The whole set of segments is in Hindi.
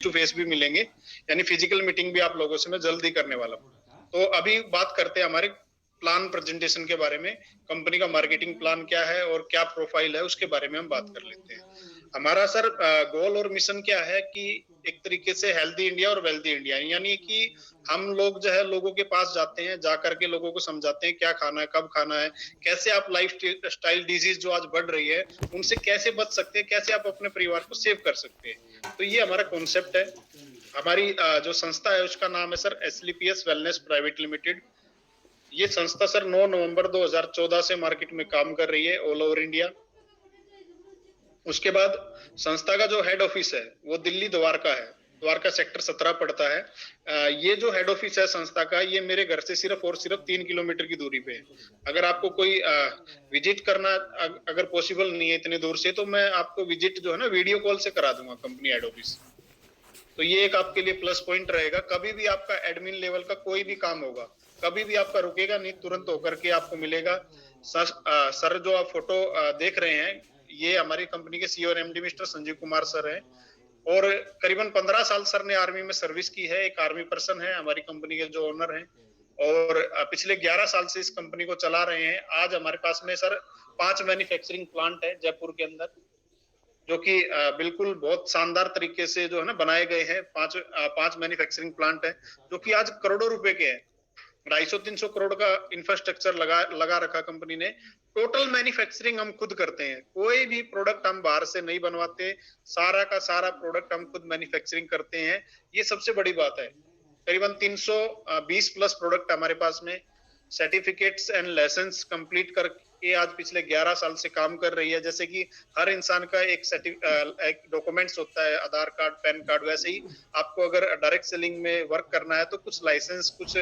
टू फेस भी मिलेंगे, यानी फिजिकल मीटिंग भी आप लोगों से मैं जल्दी करने वाला हूँ। तो अभी बात करते हैं हमारे प्लान प्रेजेंटेशन के बारे में। कंपनी का मार्केटिंग प्लान क्या है और क्या प्रोफाइल है, उसके बारे में हम बात कर लेते हैं। हमारा सर गोल और मिशन क्या है कि एक तरीके से हेल्दी इंडिया और वेल्दी इंडिया, यानी कि हम लोग जो है लोगों के पास जाते हैं, जाकर के लोगों को समझाते हैं क्या खाना है, कब खाना है, कैसे आप लाइफ स्टाइल डिजीज जो आज बढ़ रही है उनसे कैसे बच सकते हैं, कैसे आप अपने परिवार को सेव कर सकते हैं। तो ये हमारा कॉन्सेप्ट है। हमारी जो संस्था है उसका नाम है सर एसलीपीएस वेलनेस प्राइवेट लिमिटेड। ये संस्था सर 9 नवंबर 2014 से मार्केट में काम कर रही है ऑल ओवर इंडिया। उसके बाद संस्था का जो हेड ऑफिस है वो दिल्ली द्वारका है, द्वारका सेक्टर 17 पड़ता है। ये जो हेड ऑफिस है संस्था का, ये मेरे घर से सिर्फ और सिर्फ 3 किलोमीटर की दूरी पे है। अगर आपको कोई विजिट करना अगर पॉसिबल नहीं है इतने दूर से, तो मैं आपको विजिट जो है ना वीडियो कॉल से करा दूंगा कंपनी हेड ऑफिस। तो ये एक आपके लिए प्लस पॉइंट रहेगा। कभी भी आपका एडमिन लेवल का कोई भी काम होगा, कभी भी आपका रुकेगा नहीं, तुरंत होकर के आपको मिलेगा। सर जो आप फोटो देख रहे हैं, ये हमारी कंपनी के सीईओ और MD mister Sanjeev Kumar sir हैं। और करीबन 15 साल सर ने आर्मी में सर्विस की है। एक आर्मी पर्सन है हमारी कंपनी के जो ओनर हैं, और पिछले 11 साल से इस कंपनी को चला रहे हैं। आज हमारे पास में सर 5 मैन्युफैक्चरिंग प्लांट है जयपुर के अंदर, जो कि बिल्कुल बहुत शानदार तरीके से जो है ना बनाए गए हैं। पांच मैन्युफैक्चरिंग प्लांट है जो कि आज करोड़ों रुपए के हैं। 250-300 करोड़ का इंफ्रास्ट्रक्चर लगा रखा कंपनी ने। टोटल मैन्युफैक्चरिंग हम खुद करते हैं, कोई भी प्रोडक्ट हम बाहर से नहीं बनवाते। सारा का सारा प्रोडक्ट हम खुद मैन्युफैक्चरिंग करते हैं। ये सबसे बड़ी बात है। करीबन 320 प्लस प्रोडक्ट हमारे पास में सर्टिफिकेट्स एंड लाइसेंस कंप्लीट करके आज पिछले 11 साल से काम कर रही है। जैसे कि हर इंसान का एक डॉक्यूमेंट्स होता है, आधार कार्ड, पैन कार्ड, वैसे ही आपको अगर डायरेक्ट सेलिंग में वर्क करना है तो कुछ लाइसेंस, कुछ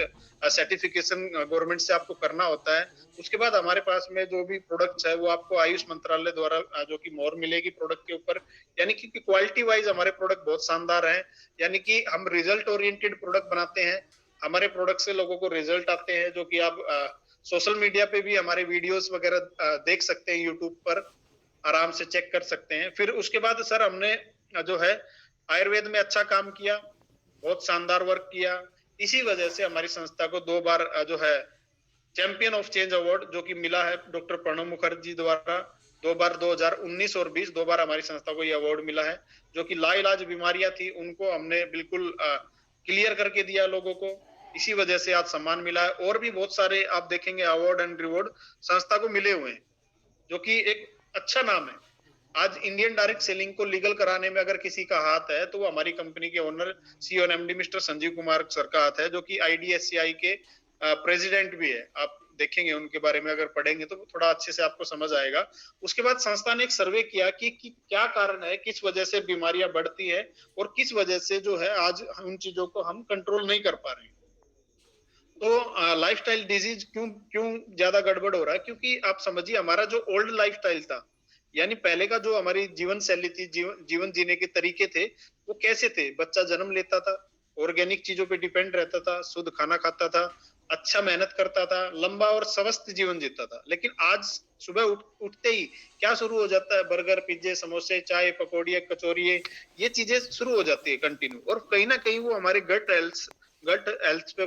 सर्टिफिकेशन गवर्नमेंट से आपको करना होता है। उसके बाद हमारे पास में जो भी प्रोडक्ट्स है वो आपको आयुष मंत्रालय द्वारा जो कि मोहर मिलेगी प्रोडक्ट के ऊपर। यानी कि क्वालिटी वाइज हमारे प्रोडक्ट बहुत शानदार है। यानी कि हम रिजल्ट ओरिएंटेड प्रोडक्ट बनाते हैं। हमारे प्रोडक्ट से लोगों को रिजल्ट आते हैं, जो कि आप सोशल मीडिया पे भी हमारे वीडियोस वगैरह देख सकते हैं, यूट्यूब पर आराम से चेक कर सकते हैं। फिर उसके बाद सर हमने जो है आयुर्वेद में अच्छा काम किया, बहुत शानदार वर्क किया। इसी वजह से हमारी संस्था को 2 बार जो है चैंपियन ऑफ चेंज अवार्ड जो कि मिला है डॉक्टर प्रणब मुखर्जी द्वारा। 2 बार 2019 और 20 2 बार हमारी संस्था को ये अवार्ड मिला है। जो कि लाइलाज बीमारियां थी उनको हमने बिल्कुल क्लियर करके दिया लोगों को। इसी वजह से आज सम्मान मिला है। और भी बहुत सारे आप देखेंगे अवार्ड एंड रिवॉर्ड संस्था को मिले हुए हैं, जो कि एक अच्छा नाम है। आज इंडियन डायरेक्ट सेलिंग को लीगल कराने में अगर किसी का हाथ है तो वो हमारी कंपनी के ओनर सीईओ और MD mister Sanjeev Kumar sir का हाथ है, जो कि आईडीएससीआई के प्रेसिडेंट भी है। आप देखेंगे उनके बारे में, अगर पढ़ेंगे तो थोड़ा अच्छे से आपको समझ आएगा। उसके बाद संस्था ने एक सर्वे किया कि क्या कारण है, किस वजह से बीमारियां बढ़ती है और किस वजह से जो है आज उन चीजों को हम कंट्रोल नहीं कर पा रहे हैं। तो लाइफस्टाइल डिजीज क्यों क्यों ज्यादा गड़बड़ हो रहा है? क्योंकि आप समझिए हमारा जो ओल्ड लाइफस्टाइल था, यानी पहले का जो हमारी जीवन शैली थी, जीवन जीने के तरीके थे, वो कैसे थे? बच्चा जन्म लेता था, ऑर्गेनिक चीजों पे डिपेंड रहता था, शुद्ध खाना खाता था, अच्छा मेहनत करता था, लंबा और स्वस्थ जीवन जीता था। लेकिन आज सुबह उठते ही क्या शुरू हो जाता है? बर्गर, पिज्जे, समोसे, चाय, पकौड़ियाँ, कचौरिये, ये चीजें शुरू हो जाती है कंटिन्यू। और कहीं ना कहीं वो हमारे गट हेल्थ पे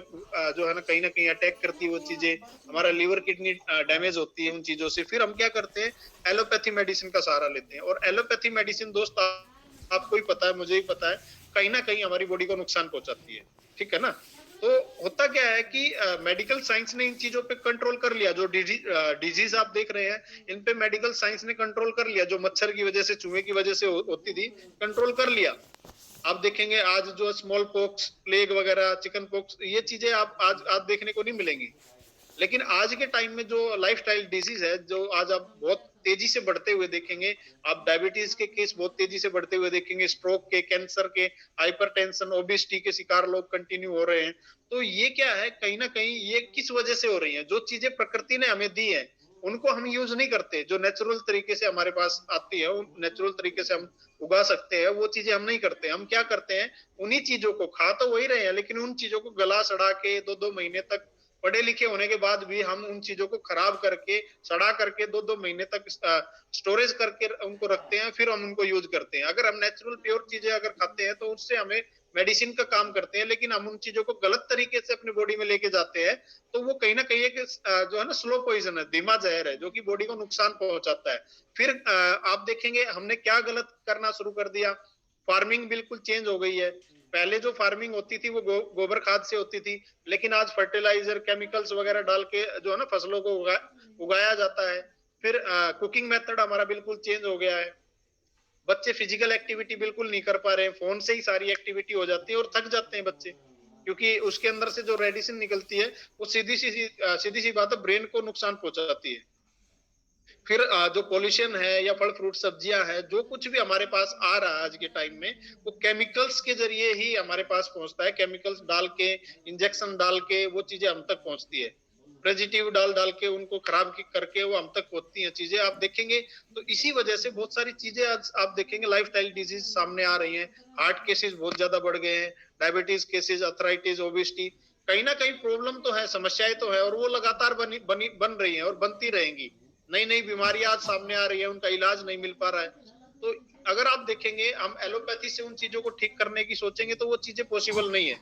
जो है ना कहीं अटैक करती है वो चीजें। हमारा लीवर किडनी डैमेज होती है उन चीजों से। फिर हम क्या करते हैं? एलोपैथी मेडिसिन का सहारा लेते हैं। और एलोपैथी मेडिसिन दोस्त आपको ही पता है, मुझे ही पता है, कहीं ना कहीं हमारी बॉडी को नुकसान पहुंचाती है। ठीक है ना? तो होता क्या है कि मेडिकल साइंस ने इन चीजों पे कंट्रोल कर लिया। जो डिजीज आप देख रहे हैं इन पे मेडिकल साइंस ने कंट्रोल कर लिया। जो मच्छर की वजह से, चूहे की वजह से होती थी, कंट्रोल कर लिया। आप देखेंगे आज जो स्मॉल पॉक्स, प्लेग वगैरह, चिकन पॉक्स, ये चीजें आप आज देखने को नहीं मिलेंगी। लेकिन आज के टाइम में जो लाइफस्टाइल डिजीज है, जो आज आप बहुत तेजी से बढ़ते हुए देखेंगे, आप डायबिटीज के केस बहुत तेजी से बढ़ते हुए देखेंगे, स्ट्रोक के, कैंसर के, हाइपरटेंशन, ओबेसिटी के शिकार लोग कंटिन्यू हो रहे हैं। तो ये क्या है? कहीं ना कहीं ये किस वजह से हो रही है? जो चीजें प्रकृति ने हमें दी है उनको हम यूज नहीं करते। जो नेचुरल तरीके से हमारे पास आती है, उन नेचुरल तरीके से हम उगा सकते हैं, वो चीजें हम नहीं करते। हम क्या करते हैं? उन्हीं चीजों को खा तो वही रहे हैं, लेकिन उन चीजों को गला सड़ा के 2-2 महीने तक पढ़े लिखे होने के बाद भी हम उन चीजों को खराब करके, सड़ा करके 2-2 महीने तक स्टोरेज करके उनको रखते हैं, फिर हम उनको यूज करते हैं। अगर हम नेचुरल प्योर चीजें अगर खाते हैं तो उससे हमें मेडिसिन का काम करते हैं, लेकिन हम उन चीजों को गलत तरीके से अपनी बॉडी में लेके जाते हैं तो वो कहीं ना कहीं एक जो है ना स्लो पॉइजन है, धीमा जहर है, जो कि बॉडी को नुकसान पहुंचाता है। फिर आप देखेंगे हमने क्या गलत करना शुरू कर दिया, फार्मिंग बिल्कुल चेंज हो गई है। पहले जो फार्मिंग होती थी वो गोबर खाद से होती थी, लेकिन आज फर्टिलाइजर, केमिकल्स वगैरह डाल के जो है ना फसलों को उगाया जाता है। फिर कुकिंग मेथड हमारा बिल्कुल चेंज हो गया है। बच्चे फिजिकल एक्टिविटी बिल्कुल नहीं कर पा रहे हैं, फोन से ही सारी एक्टिविटी हो जाती है और थक जाते हैं बच्चे, क्योंकि उसके अंदर से जो रेडिएशन निकलती है वो सीधी सी बात है, ब्रेन को नुकसान पहुंचाती है। फिर जो पॉल्यूशन है या फल फ्रूट सब्जियां है, जो कुछ भी हमारे पास आ रहा है आज के टाइम में, वो केमिकल्स के जरिए ही हमारे पास पहुंचता है। केमिकल्स डाल के, इंजेक्शन डाल के वो चीजें हम तक पहुंचती है। प्रेजिटिव डाल डाल के उनको खराब करके वो हम तक पहुंचती हैं चीजें, आप देखेंगे। तो इसी वजह से बहुत सारी चीजें आज आप देखेंगे लाइफस्टाइल डिजीज सामने आ रही हैं। हार्ट केसेस बहुत ज्यादा बढ़ गए हैं, डायबिटीज केसेस, अर्थराइटिस, ओबेसिटी, कहीं ना कहीं प्रॉब्लम तो है, समस्याएं तो है, और वो लगातार बन रही हैं और बनती रहेंगी। नई नई बीमारियां आज सामने आ रही है, उनका इलाज नहीं मिल पा रहा है। तो अगर आप देखेंगे हम एलोपैथी से उन चीजों को ठीक करने की सोचेंगे तो वो चीजें पॉसिबल नहीं है।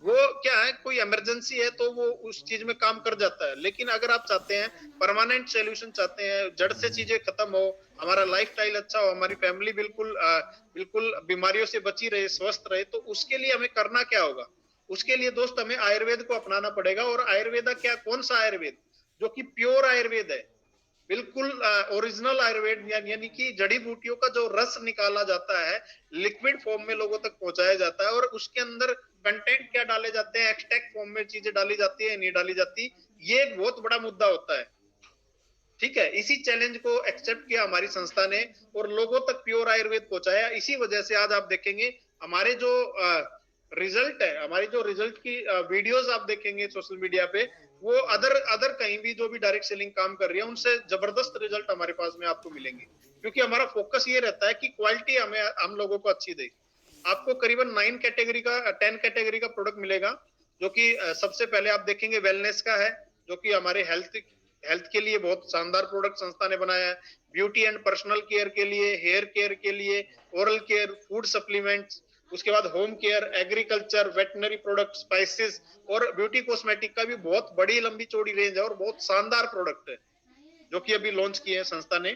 वो क्या है, कोई इमरजेंसी है तो वो उस चीज में काम कर जाता है, लेकिन अगर आप चाहते हैं परमानेंट सोल्यूशन, चाहते हैं जड़ से चीजें खत्म हो, हमारा लाइफस्टाइल अच्छा हो, हमारी फैमिली बिल्कुल बिल्कुल बीमारियों से बची रहे, स्वस्थ रहे, तो उसके लिए हमें करना क्या होगा? उसके लिए दोस्त हमें आयुर्वेद को अपनाना पड़ेगा। और आयुर्वेदा क्या, कौन सा आयुर्वेद? जो कि प्योर आयुर्वेद है, बिल्कुल ओरिजिनल आयुर्वेद, यानी कि जड़ी बूटियों का जो रस निकाला जाता है, लिक्विड फॉर्म में लोगों तक पहुंचाया जाता है, और उसके अंदर कंटेंट क्या डाले जाते हैं, एक्सट्रैक्ट फॉर्म में चीजें डाली जाती है, नहीं डाली जाती, ये एक बहुत बड़ा मुद्दा होता है। ठीक है, इसी चैलेंज को एक्सेप्ट किया हमारी संस्था ने और लोगों तक प्योर आयुर्वेद पहुंचाया। इसी वजह से आज आप देखेंगे हमारे जो रिजल्ट है, हमारी जो रिजल्ट की वीडियोस आप देखेंगे सोशल मीडिया पे, वो अदर कहीं भी जो भी डायरेक्ट सेलिंग काम कर रही है उनसे जबरदस्त रिजल्ट हमारे पास में आपको मिलेंगे, क्योंकि हमारा फोकस ये रहता है कि क्वालिटी हम लोगों को अच्छी दे। आपको करीबन 10 कैटेगरी का प्रोडक्ट मिलेगा, जो कि सबसे पहले आप देखेंगे वेलनेस का है, जो कि हमारे हेल्थ के लिए बहुत शानदार प्रोडक्ट संस्था ने बनाया है। ब्यूटी एंड पर्सनल केयर के लिए, हेयर केयर के लिए, ओरल केयर, फूड सप्लीमेंट्स, उसके बाद home care, agriculture, veterinary product, spices और ब्यूटी कॉस्मेटिक का भी बहुत बड़ी लंबी चौड़ी रेंज है और बहुत शानदार प्रोडक्ट है, जो कि अभी लॉन्च किए हैं संस्था ने।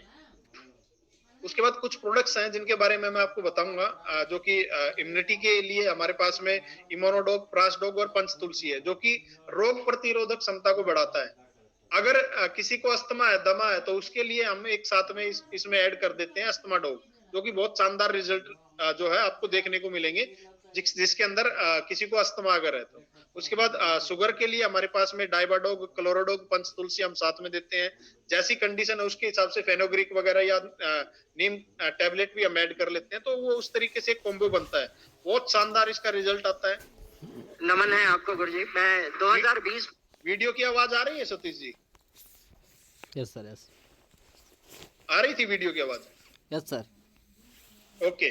उसके बाद कुछ प्रोडक्ट्स हैं जिनके बारे में मैं आपको बताऊंगा, जो कि इम्यूनिटी के लिए हमारे पास में इम्यूनोडॉग, प्रासडॉग और पंच तुलसी है, जो कि रोग प्रतिरोधक क्षमता को बढ़ाता है। अगर किसी को अस्थमा है, दमा है, तो उसके लिए हम एक साथ में इसमें ऐड कर देते हैं अस्थमा डॉग, जो कि बहुत शानदार रिजल्ट जो है आपको देखने को मिलेंगे, जिसके अंदर किसी को अस्थमा अगर है तो। उसके बाद शुगर के लिए हमारे पास में डाइबाडोग, क्लोरोडोग, पंच तुलसी हम साथ में देते हैं। जैसी कंडीशन है उसके हिसाब से फेनोग्रीक वगैरह या नीम टैबलेट भी हम ऐड कर लेते हैं, तो वो उस तरीके से कॉम्बो बनता है, बहुत शानदार इसका रिजल्ट आता है। नमन है आपको गुरुजी। मैं 2020 वीडियो की आवाज आ रही है Satish ji? Yes sir, yes आ रही थी वीडियो की आवाज? Yes sir. Okay,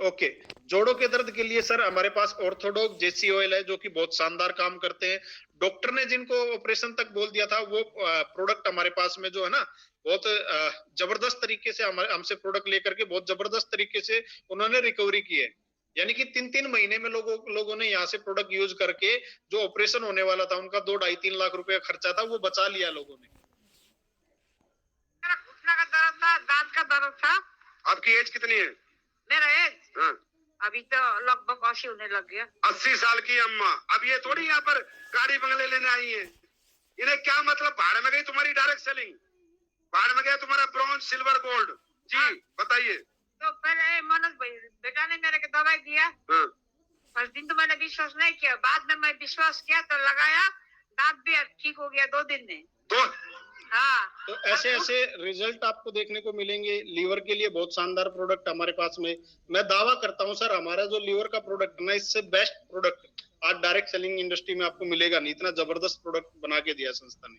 okay. जोड़ों के दर्द के लिए सर हमारे पास ऑर्थोडॉग जेसी ऑयल है, जो कि बहुत शानदार काम करते हैं। डॉक्टर ने जिनको ऑपरेशन तक बोल दिया था, वो प्रोडक्ट हमारे पास में जो है ना, बहुत जबरदस्त तरीके से हमसे प्रोडक्ट लेकर के बहुत जबरदस्त तरीके से उन्होंने रिकवरी की है। यानी कि 3-3 महीने में लोगों ने यहाँ से प्रोडक्ट यूज करके जो ऑपरेशन होने वाला था, उनका 2-2.5-3 लाख रुपए खर्चा था, वो बचा लिया लोगों ने। घुटना का दर्द था, दांत का दर्द था। आपकी एज कितनी है? मेरा एज हाँ। अभी तो लगभग 80 होने लग गया। 80 साल की अम्मा, अब ये थोड़ी यहाँ पर गाड़ी बंगले लेने आई है। इन्हें क्या मतलब, भाड़ में गई तुम्हारी डायरेक्ट सेलिंग, भाड़ में गया तुम्हारा ब्रॉन्ज, सिल्वर, गोल्ड। जी हाँ। बताइए। तो पहले मनोज भाई बेटा ने मेरे को दवाई दिया। हाँ। फर्स्ट दिन तो मैंने विश्वास नहीं किया, बाद में मैं विश्वास किया तो लगाया, दांत भी ठीक हो गया 2 दिन में। तो हाँ, तो ऐसे रिजल्ट आपको देखने को मिलेंगे। लीवर के लिए बहुत शानदार प्रोडक्ट हमारे पास में, मैं दावा करता हूं सर, हमारा जो लीवर का प्रोडक्ट ना, इससे बेस्ट प्रोडक्ट आज डायरेक्ट सेलिंग इंडस्ट्री में आपको मिलेगा नहीं। इतना जबरदस्त प्रोडक्ट बना के दिया संस्था ने।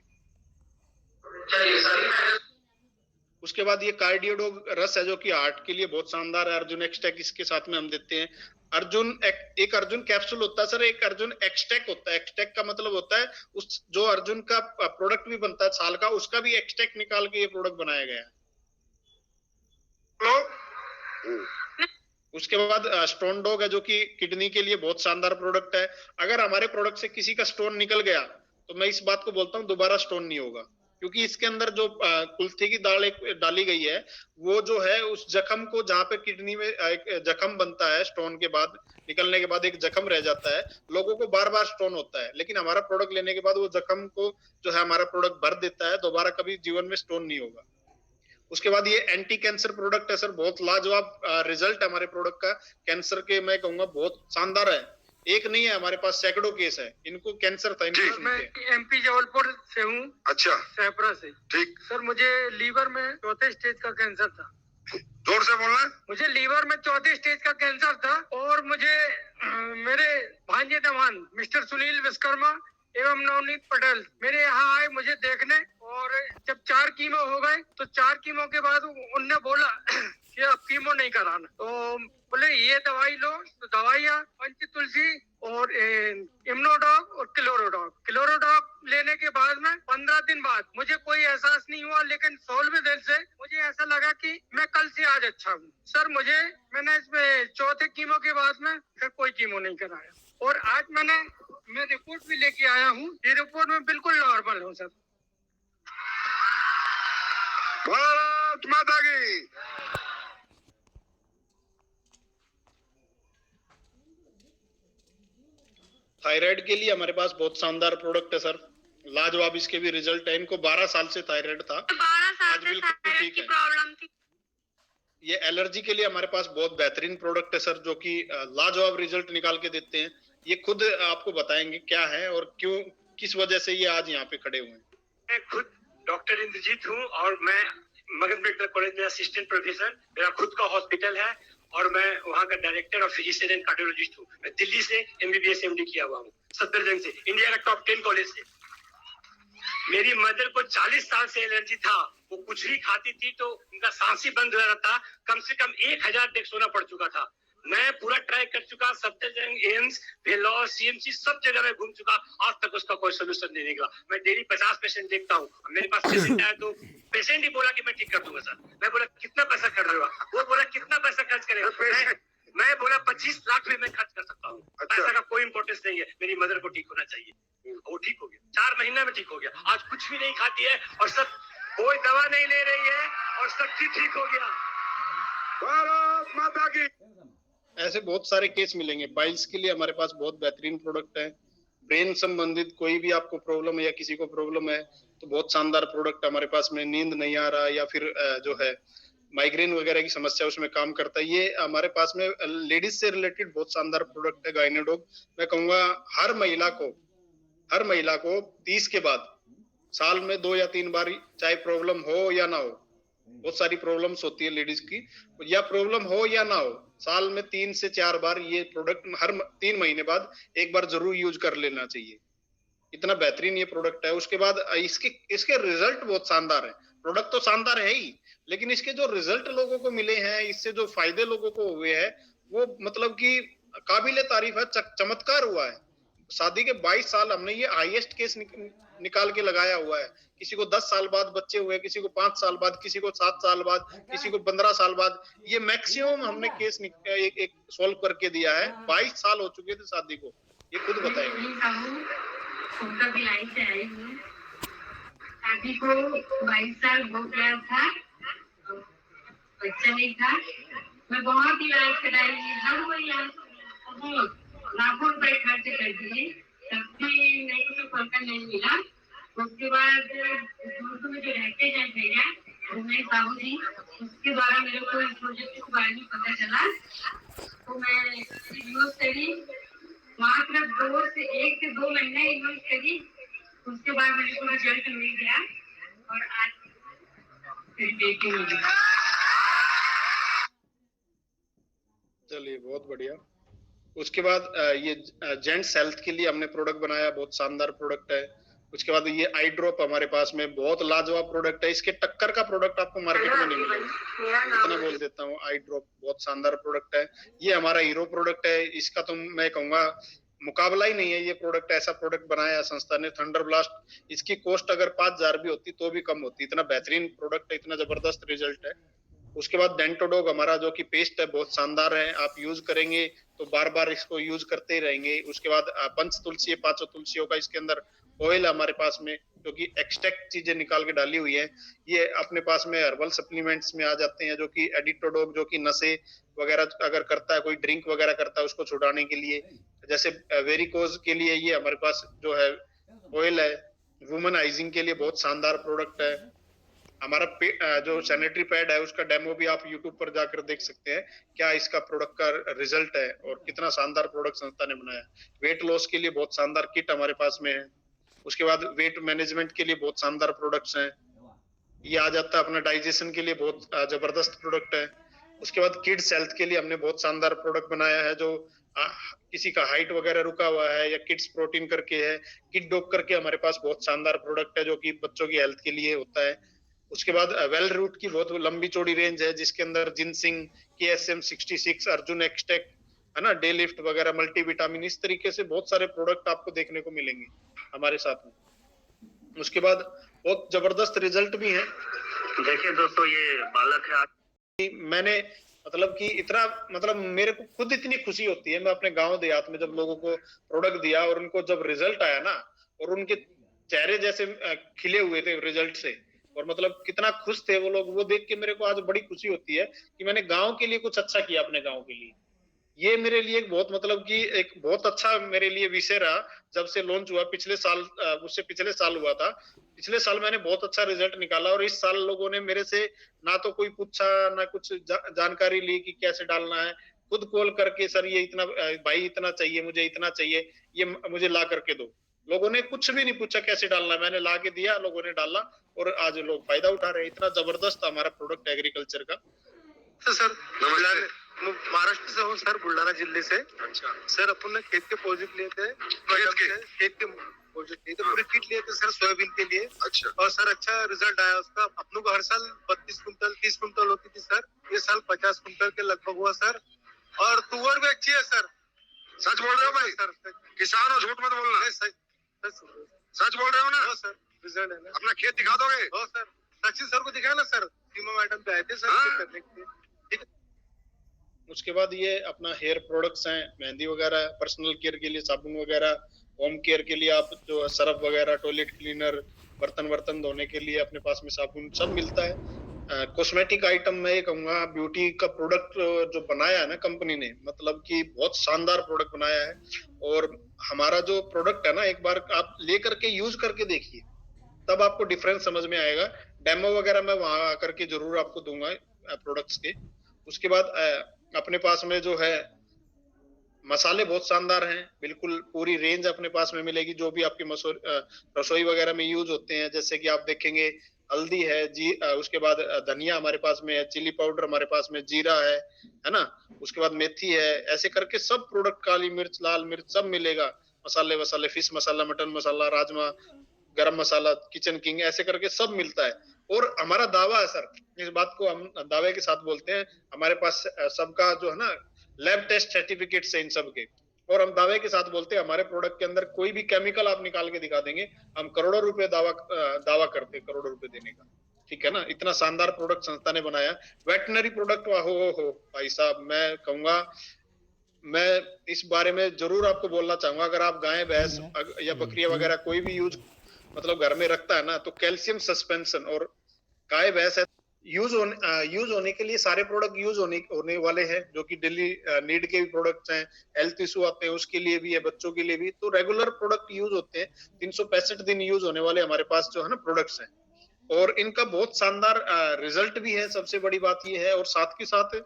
उसके बाद ये कार्डियोडोग रस है जो कि हार्ट के लिए बहुत शानदार है। अर्जुन एक्सटेक इसके साथ में हम देते हैं। एक अर्जुन कैप्सूल होता है सर, एक अर्जुन एक्सटेक होता है। एक्सटेक का मतलब होता है उस जो अर्जुन का प्रोडक्ट भी बनता है साल का, उसका भी एक्सटेक निकाल के ये प्रोडक्ट बनाया गया है। उसके बाद स्टोन डॉग है जो कि किडनी के लिए बहुत शानदार प्रोडक्ट है। अगर हमारे प्रोडक्ट से किसी का स्टोन निकल गया तो मैं इस बात को बोलता हूँ दोबारा स्टोन नहीं होगा, क्योंकि इसके अंदर जो कुल्थी की दाल डाली गई है वो जो है उस जख्म को, जहां पे किडनी में एक जख्म बनता है स्टोन के बाद निकलने के बाद एक जख्म रह जाता है, लोगों को बार बार स्टोन होता है, लेकिन हमारा प्रोडक्ट लेने के बाद वो जख्म को जो है हमारा प्रोडक्ट भर देता है, दोबारा कभी जीवन में स्टोन नहीं होगा। उसके बाद ये एंटी कैंसर प्रोडक्ट है सर, बहुत लाजवाब रिजल्ट है हमारे प्रोडक्ट का। कैंसर के मैं कहूंगा बहुत शानदार है, एक नहीं है हमारे पास सैकड़ों केस है, इनको कैंसर था। मैं एमपी जबलपुर से हूँ। अच्छा, सैपरा से। ठीक सर, मुझे लीवर में 4थे स्टेज का कैंसर था। जोर से बोलना। मुझे लीवर में 4थे स्टेज का कैंसर था और मुझे मेरे भांजे दमान मिस्टर सुनील विश्वकर्मा एवं नवनीत पटेल मेरे यहाँ आए मुझे देखने, और जब 4 कीमो हो गए तो 4 कीमो के बाद उनने बोला कि अब कीमो नहीं कराना, तो बोले ये दवाई लो। तो दवाइयाँ पंच तुलसी और इम्नोडॉग और क्लोरोडॉग लेने के बाद में 15 दिन बाद मुझे कोई एहसास नहीं हुआ, लेकिन 16वें दिन से मुझे ऐसा लगा कि मैं कल से आज अच्छा हूँ। सर, मैंने इसमें 4थे कीमो के बाद में फिर कोई कीमो नहीं कराया, और आज मैं रिपोर्ट भी लेके आया हूँ। ये रिपोर्ट में बिल्कुल नॉर्मल हूँ सर। भारत माता की। थायराइड के लिए हमारे पास बहुत शानदार प्रोडक्ट है सर, लाजवाब इसके भी रिजल्ट है। इनको 12 साल से थायराइड था, 12 साल आज से बिल्कुल थायराइड ठीक की है। प्रॉब्लम थी। ये एलर्जी के लिए हमारे पास बहुत बेहतरीन प्रोडक्ट है सर, जो कि लाजवाब रिजल्ट निकाल के देते हैं। ये खुद आपको बताएंगे क्या है और क्यों, किस वजह से ये आज यहाँ पे खड़े हुए हैं। मैं खुद डॉक्टर इंद्रजीत हूँ और मैं मगध मेडिकल कॉलेज में असिस्टेंट प्रोफेसर, मेरा खुद का हॉस्पिटल है और मैं वहाँ का डायरेक्टर और फिजिशियन एंड कार्डियोलॉजिस्ट हूँ। मैं दिल्ली से MBBS MD किया हुआ हूँ, सफदरजंग से, इंडिया का टॉप 10 कॉलेज से। मेरी मदर को 40 साल से एलर्जी था, वो कुछ भी खाती थी तो उनका सांस ही बंद हो रहा था, कम से कम 1000 डेग सोना पड़ चुका था। मैं पूरा ट्राई कर चुका, सफदरजंग, एम्स, भेलोर, CMC सब जगह में घूम चुका, आज तक उसका कोई सोल्यूशन नहीं निकला। मैं डेली 50 पेशेंट देखता हूँ, मेरे पास पेशेंट आया तो पेशेंट ही बोला कि मैं ठीक कर दूंगा सर। मैं बोला कितना पैसा खर्च होगा, वो बोला कितना पैसा खर्च करेगा, मैं बोला 25 लाख में मैं खर्च कर सकता हूँ। पैसा का कोई इंपॉर्टेंस नहीं है, मेरी मदर को ठीक होना चाहिए। वो ठीक हो गया, 4 महीने में ठीक हो गया, आज कुछ भी नहीं खाती है और सब कोई दवा नहीं ले रही है और सब ठीक हो गया। भारत माता की। ऐसे बहुत सारे केस मिलेंगे। पाइल्स के लिए हमारे पास बहुत बेहतरीन प्रोडक्ट है। ब्रेन संबंधित कोई भी आपको प्रॉब्लम है या किसी को प्रॉब्लम है तो बहुत शानदार प्रोडक्ट हमारे पास में। नींद नहीं आ रहा या फिर जो है माइग्रेन वगैरह की समस्या उसमें काम करता है, ये हमारे पास में लेडीज से रिलेटेड बहुत शानदार प्रोडक्ट है गायनेडोग। मैं कहूंगा हर महिला को 30 के बाद साल में 2 या 3 बार, चाहे प्रॉब्लम हो या ना हो, बहुत सारी प्रॉब्लम्स होती है लेडीज की, या प्रॉब्लम हो या ना हो, साल में 3 से 4 बार ये प्रोडक्ट हर 3 महीने बाद एक बार जरूर यूज कर लेना चाहिए। इतना बेहतरीन ये प्रोडक्ट है। उसके बाद इसके रिजल्ट बहुत शानदार है। प्रोडक्ट तो शानदार है ही, लेकिन इसके जो रिजल्ट लोगों को मिले हैं, इससे जो फायदे लोगों को हुए हैं, वो मतलब कि काबिले तारीफ है, चमत्कार हुआ है। शादी के 22 साल हमने ये हाईएस्ट केस निकाल के लगाया हुआ है। किसी को 10 साल बाद बच्चे हुए, किसी को 5 साल बाद, किसी को 7 साल बाद, किसी को 15 साल बाद। ये मैक्सिमम हमने केस एक सॉल्व करके दिया है। 22 साल हो चुके थे शादी को, ये खुद बताएंगे। शादी को 22 साल हो गया था, बच्चा नहीं था। मैं बहुत इलाज कराई, लाखों रुपए खर्च कर दिए, तब भी मेरे को कोई फर्क नहीं मिला। उसके बाद दूर में जो रहते हैं भैया, मेरे बाबू जी, उसके द्वारा मेरे को इस प्रोजेक्ट के बारे में पता चला, तो मैं यूज करी। मात्र 1 से 2 महीने यूज करी, उसके बाद मेरे को रिजल्ट मिल गया और आज फिर बेटी मिल गई। चलिए, बहुत बढ़िया। उसके बाद ये जेंट्स हेल्थ के लिए हमने प्रोडक्ट बनाया, बहुत शानदार प्रोडक्ट है। उसके बाद ये आई ड्रॉप हमारे पास में बहुत लाजवाब प्रोडक्ट है, इसके टक्कर का प्रोडक्ट आपको मार्केट में नहीं मिलेगा, मेरा इतना नाम बोल देता हूँ। आई ड्रॉप बहुत शानदार प्रोडक्ट है, ये हमारा हीरो प्रोडक्ट है, इसका तो मैं कहूंगा मुकाबला ही नहीं है। ये प्रोडक्ट ऐसा प्रोडक्ट बनाया है संस्था ने, थंडर ब्लास्ट। इसकी कॉस्ट अगर 5,000 भी होती तो भी कम होती, इतना बेहतरीन प्रोडक्ट है, इतना जबरदस्त रिजल्ट है। उसके बाद डेंटोडॉग हमारा जो कि पेस्ट है बहुत शानदार है, आप यूज करेंगे तो बार बार इसको यूज करते ही रहेंगे। उसके बाद पंच तुलसी, 5 तुलसियों का इसके अंदर ऑयल हमारे पास में, जो कि एक्सट्रैक्ट चीजें निकाल के डाली हुई है। ये अपने पास में हर्बल सप्लीमेंट्स में आ जाते हैं, जो कि एडिटोडॉग जो कि नशे वगैरह अगर करता है, कोई ड्रिंक वगैरह करता है उसको छुड़ाने के लिए, जैसे वेरिकोज के लिए ये हमारे पास जो है ऑयल है। वुमनाइजिंग के लिए बहुत शानदार प्रोडक्ट है। हमारा जो सैनिटरी पैड है उसका डेमो भी आप यूट्यूब पर जाकर देख सकते हैं, क्या इसका प्रोडक्ट का रिजल्ट है और कितना शानदार प्रोडक्ट संस्था ने बनाया। वेट लॉस के लिए बहुत शानदार किट हमारे पास में है। उसके बाद वेट मैनेजमेंट के लिए बहुत शानदार प्रोडक्ट्स हैं। ये आ जाता है अपना डाइजेशन के लिए बहुत जबरदस्त प्रोडक्ट है। उसके बाद किड्स हेल्थ के लिए हमने बहुत शानदार प्रोडक्ट बनाया है, जो किसी का हाइट वगैरह रुका हुआ है या किड्स प्रोटीन करके है, किड डॉग करके हमारे पास बहुत शानदार प्रोडक्ट है जो कि बच्चों की हेल्थ के लिए होता है। उसके बाद वेल रूट की बहुत लंबी चौड़ी रेंज है, जिसके अंदर जिनसिंग, KSM 66, अर्जुन एक्सटेक है ना, डे लिफ्ट वगैरह, मल्टीविटामिन, इस तरीके से बहुत सारे प्रोडक्ट आपको देखने को मिलेंगे हमारे साथ में। उसके बाद बहुत जबरदस्त रिजल्ट भी है। देखिए दोस्तों, ये बालक है, मैंने मतलब कि इतना मतलब मेरे को खुद इतनी खुशी होती है, मैं अपने गांव देहात में जब लोगों को प्रोडक्ट दिया और उनको जब रिजल्ट आया ना, और उनके चेहरे जैसे खिले हुए थे रिजल्ट से, और मतलब कितना खुश थे वो लोग, वो देख के मेरे को आज बड़ी खुशी होती है कि मैंने गांव के लिए कुछ अच्छा किया अपने गांव के लिए। ये मेरे लिए एक बहुत मतलब कि एक बहुत अच्छा मेरे लिए विषय रहा। जब से लॉन्च हुआ पिछले साल, उससे पिछले साल हुआ था, पिछले साल मैंने बहुत अच्छा रिजल्ट निकाला, और इस साल लोगों ने मेरे से ना तो कोई पूछा ना कुछ जानकारी ली कि कैसे डालना है, खुद कॉल करके सर ये इतना भाई इतना चाहिए, मुझे इतना चाहिए, ये मुझे ला करके दो। लोगों ने कुछ भी नहीं पूछा कैसे डालना है, मैंने ला के दिया, लोगों ने डाला और आज लोग फायदा उठा रहे हैं। इतना जबरदस्त हमारा प्रोडक्ट एग्रीकल्चर का। तो सर महाराष्ट्र से हूँ सर, बुल्ढाना जिले से। अच्छा सर, अपन ने खेत के प्रोजेक्ट लिए थे, खेत के प्रोजेक्ट लिए थे, पूरे किट लिए थे सर सोयाबीन के लिए। अच्छा, और सर अच्छा रिजल्ट आया उसका। अपनों को हर साल 32 कुंटल 30 कुंटल होती थी सर, ये साल 50 कुंटल के लगभग हुआ सर। और तुअर भी अच्छी है सर। सच बोल रहे हो भाई? सर किसान हो, झूठ मत बोलना। सच बोल रहे हो ना? सर रिजल्ट है ना। अपना खेत दिखा दोगे? हो सर, सचिन सर को दिखाया ना सर, सीमा मैडम पे आए थे सर करने के लिए। उसके बाद ये अपना हेयर प्रोडक्ट्स हैं, मेहंदी वगैरह, पर्सनल केयर के लिए साबुन वगैरह, होम केयर के लिए आप जो सर्फ वगैरह, टॉयलेट क्लीनर, बर्तन धोने के लिए अपने पास में साबुन सब मिलता है। कॉस्मेटिक आइटम में ये कहूंगा, ब्यूटी का प्रोडक्ट जो बनाया है ना कंपनी ने, मतलब कि बहुत शानदार प्रोडक्ट बनाया है। और हमारा जो प्रोडक्ट है ना, एक बार आप लेकर के यूज करके देखिए, तब आपको डिफरेंस समझ में आएगा। डेमो वगैरह मैं वहां आकर के जरूर आपको दूंगा प्रोडक्ट्स के। उसके बाद अपने पास में जो है मसाले बहुत शानदार हैं, बिल्कुल पूरी रेंज अपने पास में मिलेगी, जो भी आपके रसोई वगैरह में यूज होते हैं। जैसे कि आप देखेंगे हल्दी है जी, उसके बाद धनिया हमारे पास में है, चिली पाउडर हमारे पास में, जीरा है ना, उसके बाद मेथी है, ऐसे करके सब प्रोडक्ट, काली मिर्च, लाल मिर्च सब मिलेगा। मसाले वसाले, फिश मसाला, मटन मसाला, राजमा, गरम मसाला, किचन किंग, ऐसे करके सब मिलता है। और हमारा दावा है सर, इस बात को हम दावे के साथ बोलते हैं, हमारे पास सबका जो है ना लैब टेस्ट सर्टिफिकेट है इन सब के, और हम दावे के साथ बोलते हैं हमारे प्रोडक्ट के अंदर कोई भी केमिकल आप निकाल के दिखा देंगे, हम करोड़ों रुपए दावा करते हैं, करोड़ों रुपए देने का। ठीक है ना, इतना शानदार प्रोडक्ट संस्था ने बनाया। वेटनरी प्रोडक्ट हो भाई साहब, मैं कहूंगा, मैं इस बारे में जरूर आपको बोलना चाहूंगा, अगर आप गाय भैंस या बकरियां वगैरह कोई भी यूज मतलब घर में रखता है ना, तो कैल्शियम सस्पेंशन और गाय भैंस है, यूज होने के लिए सारे प्रोडक्ट यूज होने वाले हैं, जो कि डेली नीड के भी प्रोडक्ट्स हैं, हेल्थ इशू आते हैं उसके लिए भी है, बच्चों के लिए भी, तो रेगुलर प्रोडक्ट यूज होते हैं। 365 दिन यूज होने वाले हमारे पास जो है ना प्रोडक्ट्स हैं, और इनका बहुत शानदार रिजल्ट भी है। सबसे बड़ी बात ये है, और साथ के साथ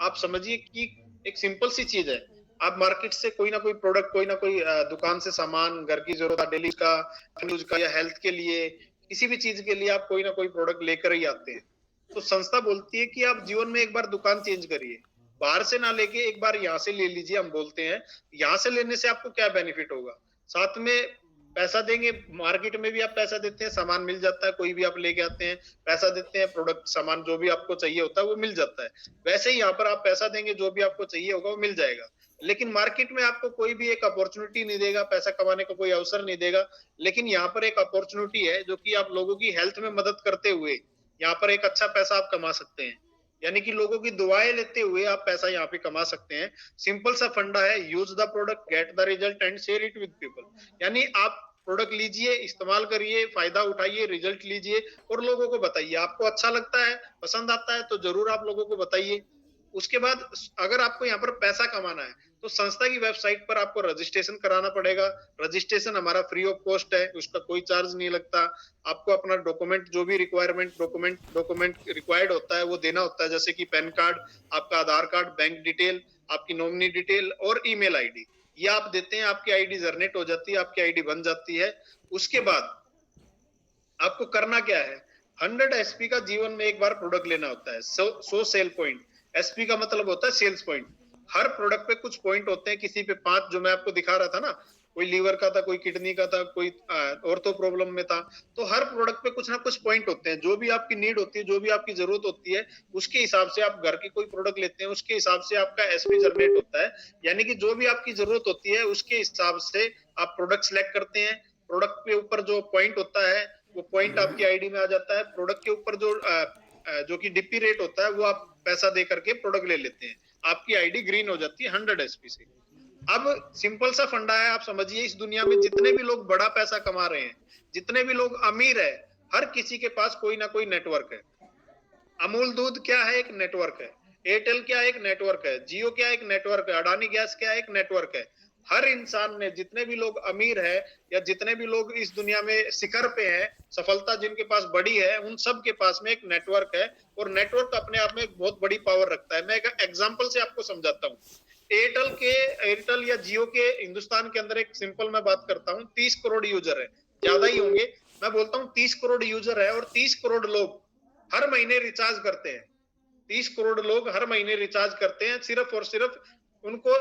आप समझिए कि एक सिंपल सी चीज है, आप मार्केट से कोई ना कोई प्रोडक्ट, कोई ना कोई दुकान से सामान, घर की जरूरत, डेली का यूज का या हेल्थ के लिए, किसी भी चीज के लिए आप कोई ना कोई प्रोडक्ट लेकर ही आते हैं। तो संस्था बोलती है कि आप जीवन में एक बार दुकान चेंज करिए, बाहर से ना लेके एक बार यहाँ से ले लीजिए। हम बोलते हैं यहाँ से लेने से आपको क्या बेनिफिट होगा, साथ में पैसा देंगे, मार्केट में भी आप पैसा देते हैं, सामान मिल जाता है, कोई भी आप लेके आते हैं, पैसा देते हैं, प्रोडक्ट सामान जो भी आपको चाहिए होता है वो मिल जाता है। वैसे ही यहाँ पर आप पैसा देंगे, जो भी आपको चाहिए होगा वो मिल जाएगा। लेकिन मार्केट में आपको कोई भी एक अपॉर्चुनिटी नहीं देगा, पैसा कमाने का कोई अवसर नहीं देगा। लेकिन यहाँ पर एक अपॉर्चुनिटी है जो कि आप लोगों की हेल्थ में मदद करते हुए यहाँ पर एक अच्छा पैसा आप कमा सकते हैं। यानी कि लोगों की दुआएं लेते हुए आप पैसा यहाँ पे कमा सकते हैं। सिंपल सा फंडा है, use the product, get the result and share it with people. यानी आप प्रोडक्ट लीजिए, इस्तेमाल करिए, फायदा उठाइए, रिजल्ट लीजिए और लोगों को बताइए। आपको अच्छा लगता है, पसंद आता है तो जरूर आप लोगों को बताइए। उसके बाद अगर आपको यहाँ पर पैसा कमाना है तो संस्था की वेबसाइट पर आपको रजिस्ट्रेशन कराना पड़ेगा। रजिस्ट्रेशन हमारा फ्री ऑफ कॉस्ट है, उसका कोई चार्ज नहीं लगता। आपको अपना डॉक्यूमेंट, जो भी डॉक्यूमेंट रिक्वायर्ड होता है वो देना होता है, जैसे कि पैन कार्ड, आपका आधार कार्ड, बैंक डिटेल, आपकी नॉमिनी डिटेल और ईमेल आईडी। ये आप देते हैं, आपकी आईडी जनरेट हो जाती है, आपकी आईडी बन जाती है। उसके बाद आपको करना क्या है, 100 एसपी का जीवन में एक बार प्रोडक्ट लेना होता है। 100 सेल पॉइंट, एसपी का मतलब होता है सेल्स पॉइंट। हर प्रोडक्ट पे कुछ पॉइंट होते हैं, किसी पे 5, जो मैं आपको दिखा रहा था ना, कोई लीवर का था, कोई किडनी का था, कोई ऑर्थो प्रॉब्लम में था। तो हर प्रोडक्ट पे कुछ ना कुछ पॉइंट होते हैं। जो भी आपकी नीड होती है, जो भी आपकी जरूरत होती है, उसके हिसाब से आप घर की कोई प्रोडक्ट लेते हैं, उसके हिसाब से आपका एसपी जनरेट होता है। यानी कि जो भी आपकी जरूरत होती है उसके हिसाब से आप प्रोडक्ट सिलेक्ट करते हैं। प्रोडक्ट के ऊपर जो पॉइंट होता है वो पॉइंट आपकी आईडी में आ जाता है। प्रोडक्ट के ऊपर जो कि डीपी रेट होता है वो आप पैसा दे करके प्रोडक्ट ले लेते हैं, आपकी आईडी ग्रीन हो जाती है 100 एसपी से। अब सिंपल सा फंडा है, आप समझिए, इस दुनिया में जितने भी लोग बड़ा पैसा कमा रहे हैं, जितने भी लोग अमीर है, हर किसी के पास कोई ना कोई नेटवर्क है। अमूल दूध क्या है, एक नेटवर्क है। एयरटेल क्या है, एक नेटवर्क है। जियो क्या है, एक नेटवर्क है। अडानी गैस क्या है, एक नेटवर्क है। हर इंसान ने, जितने भी लोग अमीर है या जितने भी लोग इस दुनिया में शिखर पे है, सफलता जिनके पास बड़ी है, उन सब के पास में एक नेटवर्क है। और नेटवर्क अपने आप में एक बहुत बड़ी पावर रखता है। मैं एक एग्जांपल से आपको समझाता हूँ। एयरटेल या जियो के हिंदुस्तान के अंदर एक सिंपल मैं बात करता हूँ, 30 करोड़ यूजर है, ज्यादा ही होंगे, मैं बोलता हूँ 30 करोड़ यूजर है। और 30 करोड़ लोग हर महीने रिचार्ज करते हैं। 30 करोड़ लोग हर महीने रिचार्ज करते हैं। सिर्फ और सिर्फ उनको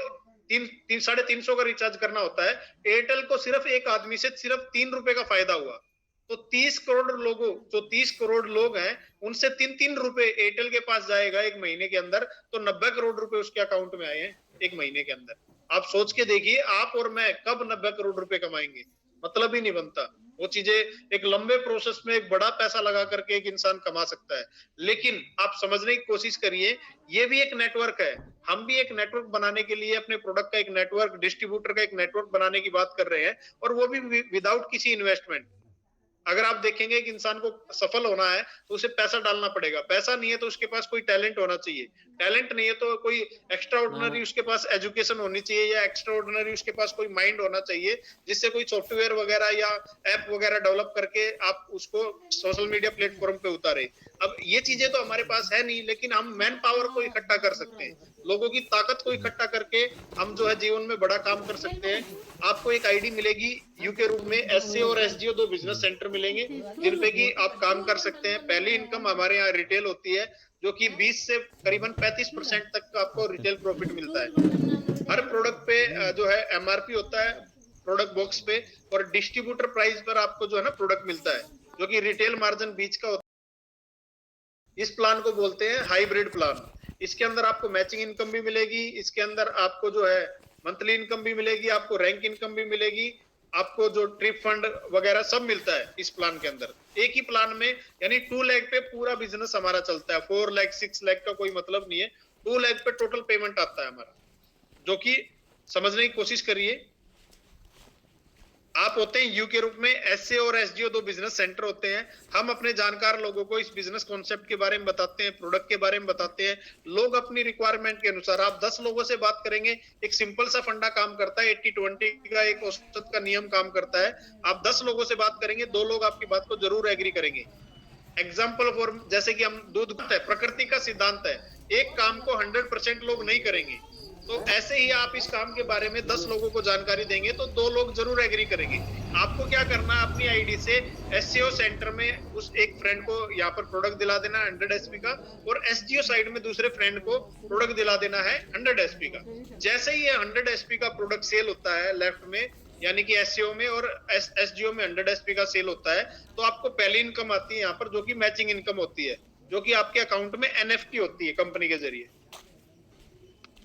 350 का रिचार्ज करना होता है। एयरटेल को सिर्फ एक आदमी से सिर्फ 3 रुपए का फायदा हुआ। तो 30 करोड़ लोगों, जो 30 करोड़ लोग हैं, उनसे 3-3 रुपए एयरटेल के पास जाएगा एक महीने के अंदर, तो 90 करोड़ रुपए उसके अकाउंट में आए हैं एक महीने के अंदर। आप सोच के देखिए, आप और मैं कब 90 करोड़ रुपए कमाएंगे, मतलब ही नहीं बनता। वो चीजें एक लंबे प्रोसेस में एक बड़ा पैसा लगा करके एक इंसान कमा सकता है। लेकिन आप समझने की कोशिश करिए, ये भी एक नेटवर्क है। हम भी एक नेटवर्क बनाने के लिए अपने प्रोडक्ट का एक नेटवर्क, डिस्ट्रीब्यूटर का एक नेटवर्क बनाने की बात कर रहे हैं, और वो भी विदाउट किसी इन्वेस्टमेंट। अगर आप देखेंगे कि इंसान को सफल होना है तो उसे पैसा डालना पड़ेगा। पैसा नहीं है तो उसके पास कोई टैलेंट होना चाहिए। टैलेंट नहीं है तो कोई एक्स्ट्रा ऑर्डिनरी उसके पास एजुकेशन होनी चाहिए, या एक्स्ट्रा ऑर्डिनरी उसके पास कोई माइंड होना चाहिए, जिससे कोई सॉफ्टवेयर वगैरह या ऐप वगैरह डेवलप करके आप उसको सोशल मीडिया प्लेटफॉर्म पे उतारे। अब ये चीजें तो हमारे पास है नहीं, लेकिन हम मैन पावर को इकट्ठा कर सकते हैं, लोगों की ताकत को इकट्ठा करके हम जो है जीवन में बड़ा काम कर सकते हैं। आपको एक आईडी मिलेगी यू के रूप में, एससी और एसजीओ 2 बिजनेस सेंटर मिलेंगे जिन पे कि आप काम कर सकते हैं। पहली इनकम हमारे यहाँ रिटेल होती है, जो कि 20 से करीबन 35% तक का आपको रिटेल प्रॉफिट मिलता है। हर प्रोडक्ट पे जो है एमआरपी होता है प्रोडक्ट बॉक्स पे, और डिस्ट्रीब्यूटर प्राइस पर आपको जो है ना प्रोडक्ट मिलता है, जो कि रिटेल मार्जिन बीच का होता है। इस प्लान को बोलते हैं हाइब्रिड प्लान। इसके अंदर आपको मैचिंग इनकम भी मिलेगी, इसके अंदर आपको जो है मंथली इनकम भी मिलेगी, आपको रैंक इनकम भी मिलेगी, आपको जो ट्रिप फंड वगैरह सब मिलता है इस प्लान के अंदर, एक ही प्लान में। यानी 2 लाख पे पूरा बिजनेस हमारा चलता है। 4 लाख 6 लाख का कोई मतलब नहीं है, 2 लाख पे टोटल पेमेंट आता है हमारा, जो कि समझने की कोशिश करिए। आप होते हैं यू के रूप में, एसए और एसजीओ 2 बिजनेस सेंटर होते हैं। हम अपने जानकार लोगों को इस बिजनेस कॉन्सेप्ट के बारे में बताते हैं, प्रोडक्ट के बारे में बताते हैं। लोग अपनी रिक्वायरमेंट के अनुसार, आप 10 लोगों से बात करेंगे, एक सिंपल सा फंडा काम करता है, 80-20 का एक औसत का नियम काम करता है। आप 10 लोगों से बात करेंगे, 2 लोग आपकी बात को जरूर एग्री करेंगे। एग्जाम्पल फॉर, जैसे कि हम दूध है, प्रकृति का सिद्धांत है, एक काम को 100% लोग नहीं करेंगे, तो ऐसे ही आप इस काम के बारे में 10 लोगों को जानकारी देंगे तो 2 लोग जरूर एग्री करेंगे। आपको क्या करना है, अपनी आईडी से एससीओ सेंटर में उस एक फ्रेंड को यहाँ पर प्रोडक्ट दिला देना 100 एसपी का, और एसजीओ साइड में दूसरे फ्रेंड को प्रोडक्ट दिला देना है 100 एसपी का। जैसे ही ये 100 एसपी का प्रोडक्ट सेल होता है लेफ्ट में, यानी कि एससीओ में और एसडीओ में 100 एसपी का सेल होता है, तो आपको पहली इनकम आती है यहाँ पर, जो कि मैचिंग इनकम होती है, जो कि आपके अकाउंट में एनएफटी होती है कंपनी के जरिए।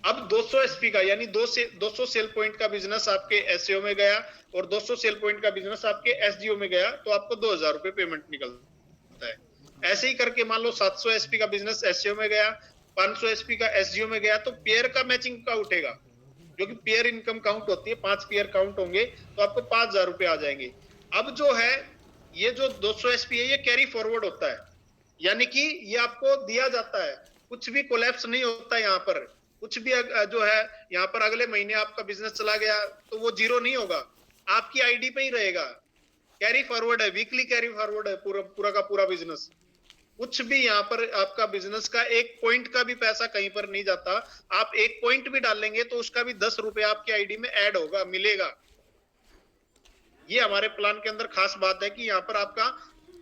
अब 200 एसपी का यानी 200 सेल पॉइंट का बिजनेस आपके एससीओ में गया और 200 सेल पॉइंट का बिजनेस आपके एसडीओ में गया, तो आपको 2000 रुपए पेमेंट निकलता है। ऐसे ही करके मान लो 700 एसपी का बिजनेस एससीओ में गया, 500 एसपी का एसडीओ में गया, तो पेयर का मैचिंग का उठेगा, जो कि पेयर इनकम काउंट होती है, 5 पेयर काउंट होंगे तो आपको 5000 रुपए आ जाएंगे। अब जो है ये जो 200 एसपी है ये कैरी फॉरवर्ड होता है, यानी कि ये आपको दिया जाता है, कुछ भी कोलैप्स नहीं होता यहाँ पर, कुछ भी जो है यहाँ पर अगले महीने आपका बिजनेस चला गया तो वो जीरो नहीं होगा, आपकी आईडी पे ही रहेगा। कैरी फॉरवर्ड है, वीकली कैरी फॉरवर्ड है पूरा का पूरा बिजनेस। कुछ भी यहाँ पर आपका बिजनेस का एक पॉइंट का भी पैसा कहीं पर नहीं जाता, आप एक पॉइंट भी डालेंगे तो उसका भी 10 रुपए आपकी आईडी में ऐड होगा, मिलेगा। ये हमारे प्लान के अंदर खास बात है कि यहाँ पर आपका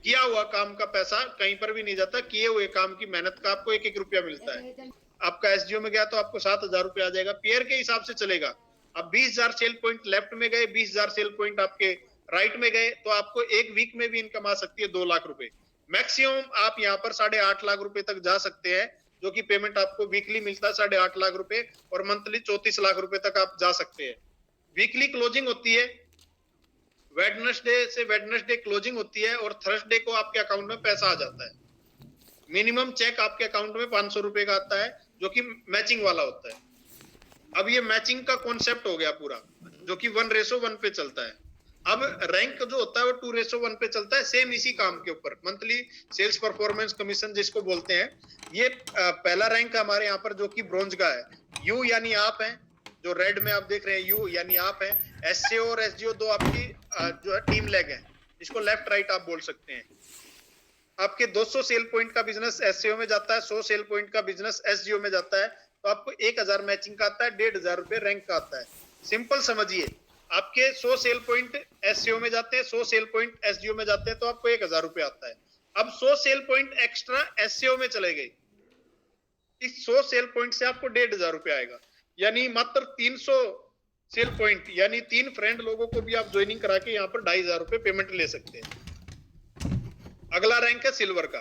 किया हुआ काम का पैसा कहीं पर भी नहीं जाता, किए हुए काम की मेहनत का आपको 1-1 रुपया मिलता है। आपका एसडीओ में गया तो आपको 7000 रुपया आ जाएगा, पेयर के हिसाब से चलेगा। अब 20000 सेल पॉइंट लेफ्ट में गए, 20000 सेल पॉइंट आपके राइट में गए, तो आपको एक वीक में भी इनकम आ सकती है 2 लाख रुपए। मैक्सिमम आप यहाँ पर 8.5 लाख रुपए तक जा सकते हैं, जो कि पेमेंट आपको वीकली मिलता है 8.5 लाख रुपए, और मंथली 34 लाख रुपए तक आप जा सकते हैं। वीकली क्लोजिंग होती है, वेडनेसडे से वेडनेसडे क्लोजिंग होती है, और थर्सडे को आपके अकाउंट में पैसा आ जाता है। मिनिमम चेक आपके अकाउंट में 500 रुपए का आता है, जो कि मैचिंग वाला होता है। अब ये मैचिंग का कॉन्सेप्ट हो गया पूरा, जो कि 1:1 पे चलता है। अब रैंक जो होता है वो 2:1 पे चलता है, सेम इसी काम के ऊपर, मंथली सेल्स परफॉर्मेंस कमीशन जिसको बोलते हैं। ये पहला रैंक हमारे यहाँ पर जो कि ब्रोंज का है। यू यानी आप हैं, जो रेड में आप देख रहे हैं यू यानी आप हैं। एससीओ और एसडीओ दो आपकी जो है टीम लेग है, इसको लेफ्ट राइट आप बोल सकते हैं। आपके 200 सेल पॉइंट का बिजनेस एससीओ में जाता है, 100 सेल पॉइंट का बिजनेस एसडीओ में जाता है, तो आपको 1000 मैचिंग का आता है, 1500 रुपए रैंक का आता है। सिंपल समझिए, आपके 100 सेल पॉइंट एससीओ में जाते हैं, 100 सेल पॉइंट एसडीओ में जाते हैं, तो आपको 1000 रुपए आता है। अब 100 सेल पॉइंट एक्स्ट्रा एससीओ में चले गए, इस 100 सेल पॉइंट से आपको 1500 रुपए आएगा, यानी मात्र 300 सेल पॉइंट यानी 3 फ्रेंड लोगों को भी आप ज्वाइनिंग करा के यहाँ पर 2500 रुपए पेमेंट ले सकते हैं। अगला रैंक है सिल्वर का,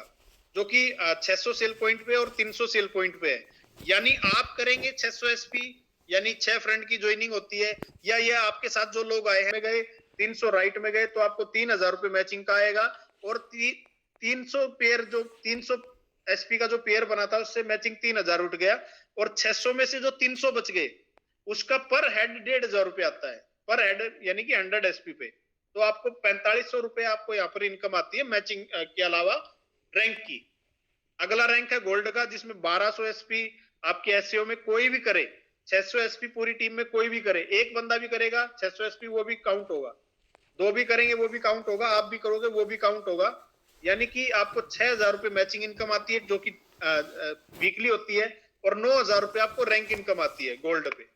जो कि 600 सेल पॉइंट पे और 300 सेल पॉइंट पे है। यानी आप करेंगे 600 एसपी, यानी 6 फ्रेंड की ज्वाइनिंग होती है, या ये आपके साथ जो लोग आए हैं गए 300 राइट में गए, तो आपको 3000 रुपए मैचिंग का आएगा, और 300 पेयर जो 300 एसपी का जो पेयर बना था उससे मैचिंग 3000 उठ गया, और 600 में से जो 300 बच गए उसका पर हेड 1500 रुपए आता है, पर हेड यानी कि 100 एसपी पे, तो आपको 4500 रुपए आपको यहाँ पर इनकम आती है मैचिंग के अलावा रैंक की। अगला रैंक है गोल्ड का, जिसमें 1200 एसपी आपके एससीओ में कोई भी करे, 600 एसपी पूरी टीम में कोई भी करे, एक बंदा भी करेगा 600 एसपी वो भी काउंट होगा, 2 भी करेंगे वो भी काउंट होगा, आप भी करोगे वो भी काउंट होगा। यानी कि आपको 6000 रुपए मैचिंग इनकम आती है, जो कि वीकली होती है, और 9000 रुपए आपको रैंक इनकम आती है गोल्ड पे।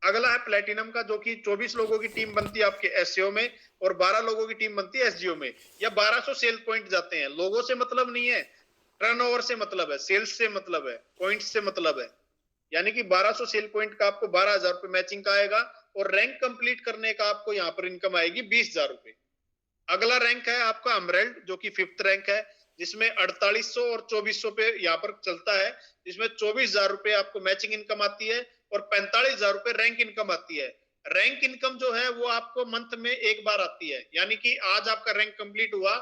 अगला है प्लेटिनम का, जो कि 24 लोगों की टीम बनती है आपके एससीओ में, और 12 लोगों की टीम बनती है एसजीओ में, या 1200 सेल पॉइंट जाते हैं। लोगों से मतलब नहीं है, टर्नओवर से मतलब है, सेल्स से मतलब है, पॉइंट्स से मतलब है। यानी कि 1200 सेल पॉइंट का आपको 12000 रुपए मैचिंग का आएगा, और रैंक कंप्लीट करने का आपको यहाँ पर इनकम आएगी 20000 रुपए। अगला रैंक है आपका अमरेल्ड, जो कि 5th रैंक है, जिसमें 4800 और 2400 पे यहाँ पर चलता है, जिसमें 24000 रुपए आपको मैचिंग इनकम आती है, और 45000 रुपए रैंक इनकम आती है। रैंक इनकम जो है वो आपको मंथ में एक बार आती है, यानी कि आज आपका रैंक कंप्लीट हुआ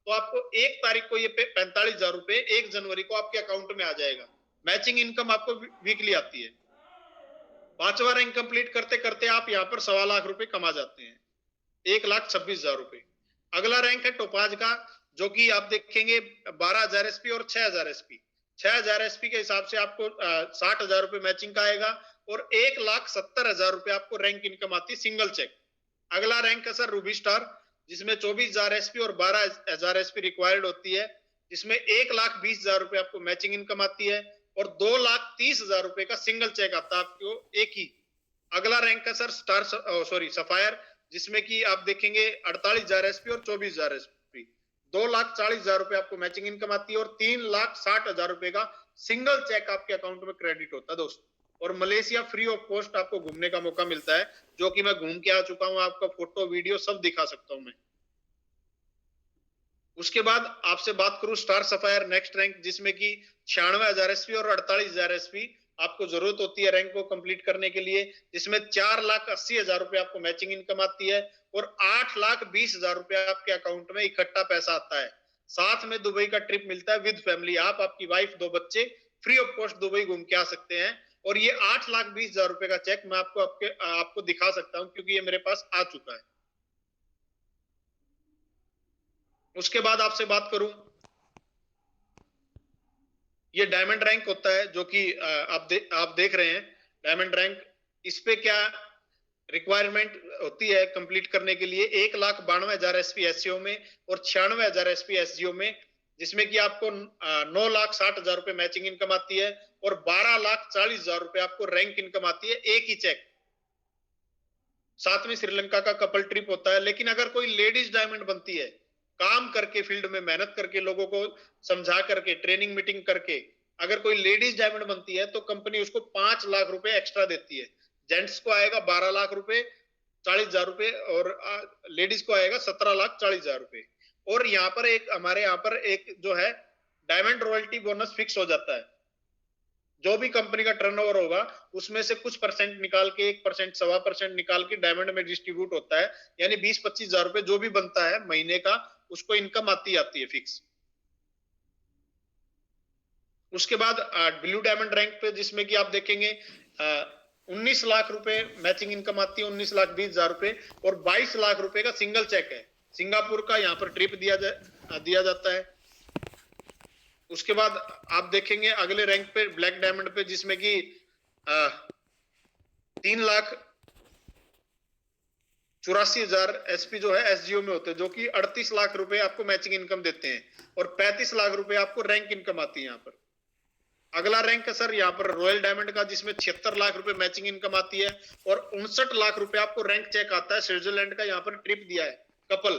तो आपको 1 तारीख को ये 45000 रुपए 1 जनवरी को आपके अकाउंट में आ जाएगा। मैचिंग इनकम आपको वीकली आती है। 5वां रैंक कंप्लीट करते करते आप यहाँ पर 1.25 लाख रुपए कमा जाते हैं, 1,26,000 रुपए। अगला रैंक है टोपाज का, जो कि आप देखेंगे 12000 एसपी और 6000 एसपी। 6000 एसपी के हिसाब से आपको 60000 रुपए मैचिंग का आएगा, और 1,70,000 रुपए आपको रैंक इनकम आती है सिंगल चेक। अगला रैंक है सर रूबी स्टार, जिसमें 24000 एसपी और 12000 एसपी रिक्वायर्ड होती है, जिसमें 1,20,000 रुपए आपको मैचिंग इनकम आती है, और 2,30,000 रुपए का सिंगल चेक आता है आपको एक ही। अगला रैंक है सर सफायर, जिसमें कि आप देखेंगे 48,000 एसपी और 24,000 एसपी, 2,40,000 रुपए आपको मैचिंग इनकम आती है, और 3,60,000 रुपए का सिंगल चेक आपके अकाउंट में क्रेडिट होता है दोस्तों। और मलेशिया फ्री ऑफ कॉस्ट आपको घूमने का मौका मिलता है, जो कि मैं घूम के आ चुका हूं, आपका फोटो वीडियो सब दिखा सकता हूं मैं। उसके बाद आपसे बात करूं स्टार सफायर नेक्स्ट रैंक, जिसमें कि 96,000 एसपी और 48,000 एसपी आपको जरूरत होती है रैंक को कंप्लीट करने के लिए, जिसमें 4,80,000 रुपए आपको मैचिंग इनकम आती है और 8,20,000 रुपए आपके अकाउंट में इकट्ठा पैसा आता है। साथ में दुबई का ट्रिप मिलता है विद फैमिली, आप, आपकी वाइफ, 2 बच्चे फ्री ऑफ कॉस्ट दुबई घूम के आ सकते हैं। और ये 8,20,000 रुपए का चेक मैं आपको दिखा सकता हूं, क्योंकि ये मेरे पास आ चुका है। उसके बाद आपसे बात करूं, ये डायमंड रैंक होता है, जो कि आप देख रहे हैं डायमंड रैंक। इस पे क्या रिक्वायरमेंट होती है कंप्लीट करने के लिए? 1,92,000 एसपी एससीओ में और 96,000 एसपी एसजीओ में, जिसमें कि आपको 9,60,000 रुपए मैचिंग इनकम आती है और 12,40,000 रुपए आपको रैंक इनकम आती है, एक ही चेक। साथ में श्रीलंका का कपल ट्रिप होता है। लेकिन अगर कोई लेडीज डायमंड बनती है, काम करके, फील्ड में मेहनत करके, लोगों को समझा करके, ट्रेनिंग मीटिंग करके, अगर कोई लेडीज डायमंड बनती है तो कंपनी उसको 5 लाख रुपए एक्स्ट्रा देती है। जेंट्स को आएगा 12 लाख रुपए 40,000 रुपए और लेडीज को आएगा 17,40,000 रुपए। और यहाँ पर हमारे यहाँ पर एक जो है डायमंड रॉयल्टी बोनस फिक्स हो जाता है। जो भी कंपनी का टर्नओवर होगा उसमें से कुछ परसेंट निकाल के, 1%, 1.25% निकाल के डायमंड में डिस्ट्रीब्यूट होता है। यानी 20-25,000 रुपए जो भी बनता है महीने का, उसको इनकम आती है फिक्स। उसके बाद ब्लू डायमंड रैंक पे, जिसमें कि आप देखेंगे 19 लाख रुपए मैचिंग इनकम आती है, 19,20,000 रुपए और 22 लाख रुपए का सिंगल चेक है। सिंगापुर का यहाँ पर ट्रिप दिया जाता है। उसके बाद आप देखेंगे अगले रैंक पे ब्लैक डायमंड पे, जिसमें कि 3,84,000 एसपी जो है एसजीओ में होते हैं, जो कि 38 लाख रुपए आपको मैचिंग इनकम देते हैं और 35 लाख रुपए आपको रैंक इनकम आती है यहाँ पर। अगला रैंक है सर यहाँ पर रॉयल डायमंड का, जिसमें 76 लाख रुपए मैचिंग इनकम आती है और 59 लाख रुपए आपको रैंक चेक आता है। स्विट्जरलैंड का यहाँ पर ट्रिप दिया है कपल,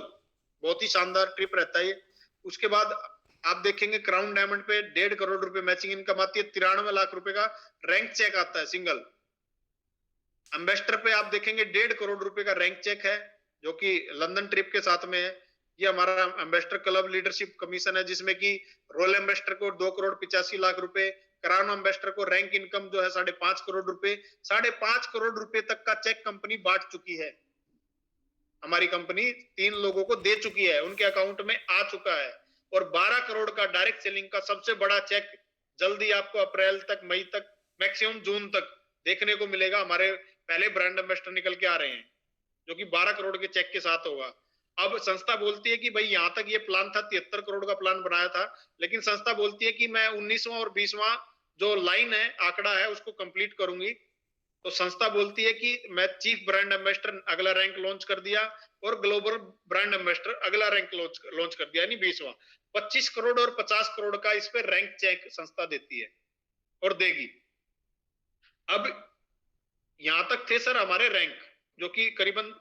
बहुत ही शानदार ट्रिप रहता है। उसके बाद आप देखेंगे क्राउन डायमंड पे 1.5 करोड़ रुपए मैचिंग इनकम आती है, 93 लाख रुपए का रैंक चेक आता है सिंगल। एम्बेसडर पे आप देखेंगे 1.5 करोड़ रुपए का रैंक चेक है, जो कि लंदन ट्रिप के साथ में है। ये हमारा एम्बेसडर क्लब लीडरशिप कमीशन है, जिसमें कि रॉयल एम्बेसडर को 2,85,00,000 रुपए, क्राउन एम्बेसडर को रैंक इनकम जो है 5.5 करोड़ रुपए, 5.5 करोड़ रुपए तक का चेक कंपनी बांट चुकी है। हमारी कंपनी 3 लोगों को दे चुकी है, उनके अकाउंट में आ चुका है। और 12 करोड़ का डायरेक्ट सेलिंग का सबसे बड़ा चेक जल्दी आपको अप्रैल तक, मई तक, मैक्सिमम जून तक देखने को मिलेगा। हमारे पहले ब्रांड एम्बेसडर निकल के आ रहे हैं, जो कि 12 करोड़ के चेक के साथ होगा। अब संस्था बोलती है कि भाई यहाँ तक ये प्लान था, 73 करोड़ का प्लान बनाया था, लेकिन संस्था बोलती है कि मैं 19वां और 20वां जो लाइन है, आंकड़ा है, उसको कंप्लीट करूंगी। तो संस्था बोलती है कि मैं चीफ ब्रांड एम्बेसडर अगला रैंक लॉन्च कर दिया और ग्लोबल ब्रांड एम्बेसडर अगला रैंक लॉन्च कर दिया, यानी 20वां। 25 करोड़ और 50 करोड़ का इस पे रैंक चेक संस्था देती है और देगी। अब यहां तक थे सर हमारे रैंक, जो कि करीबन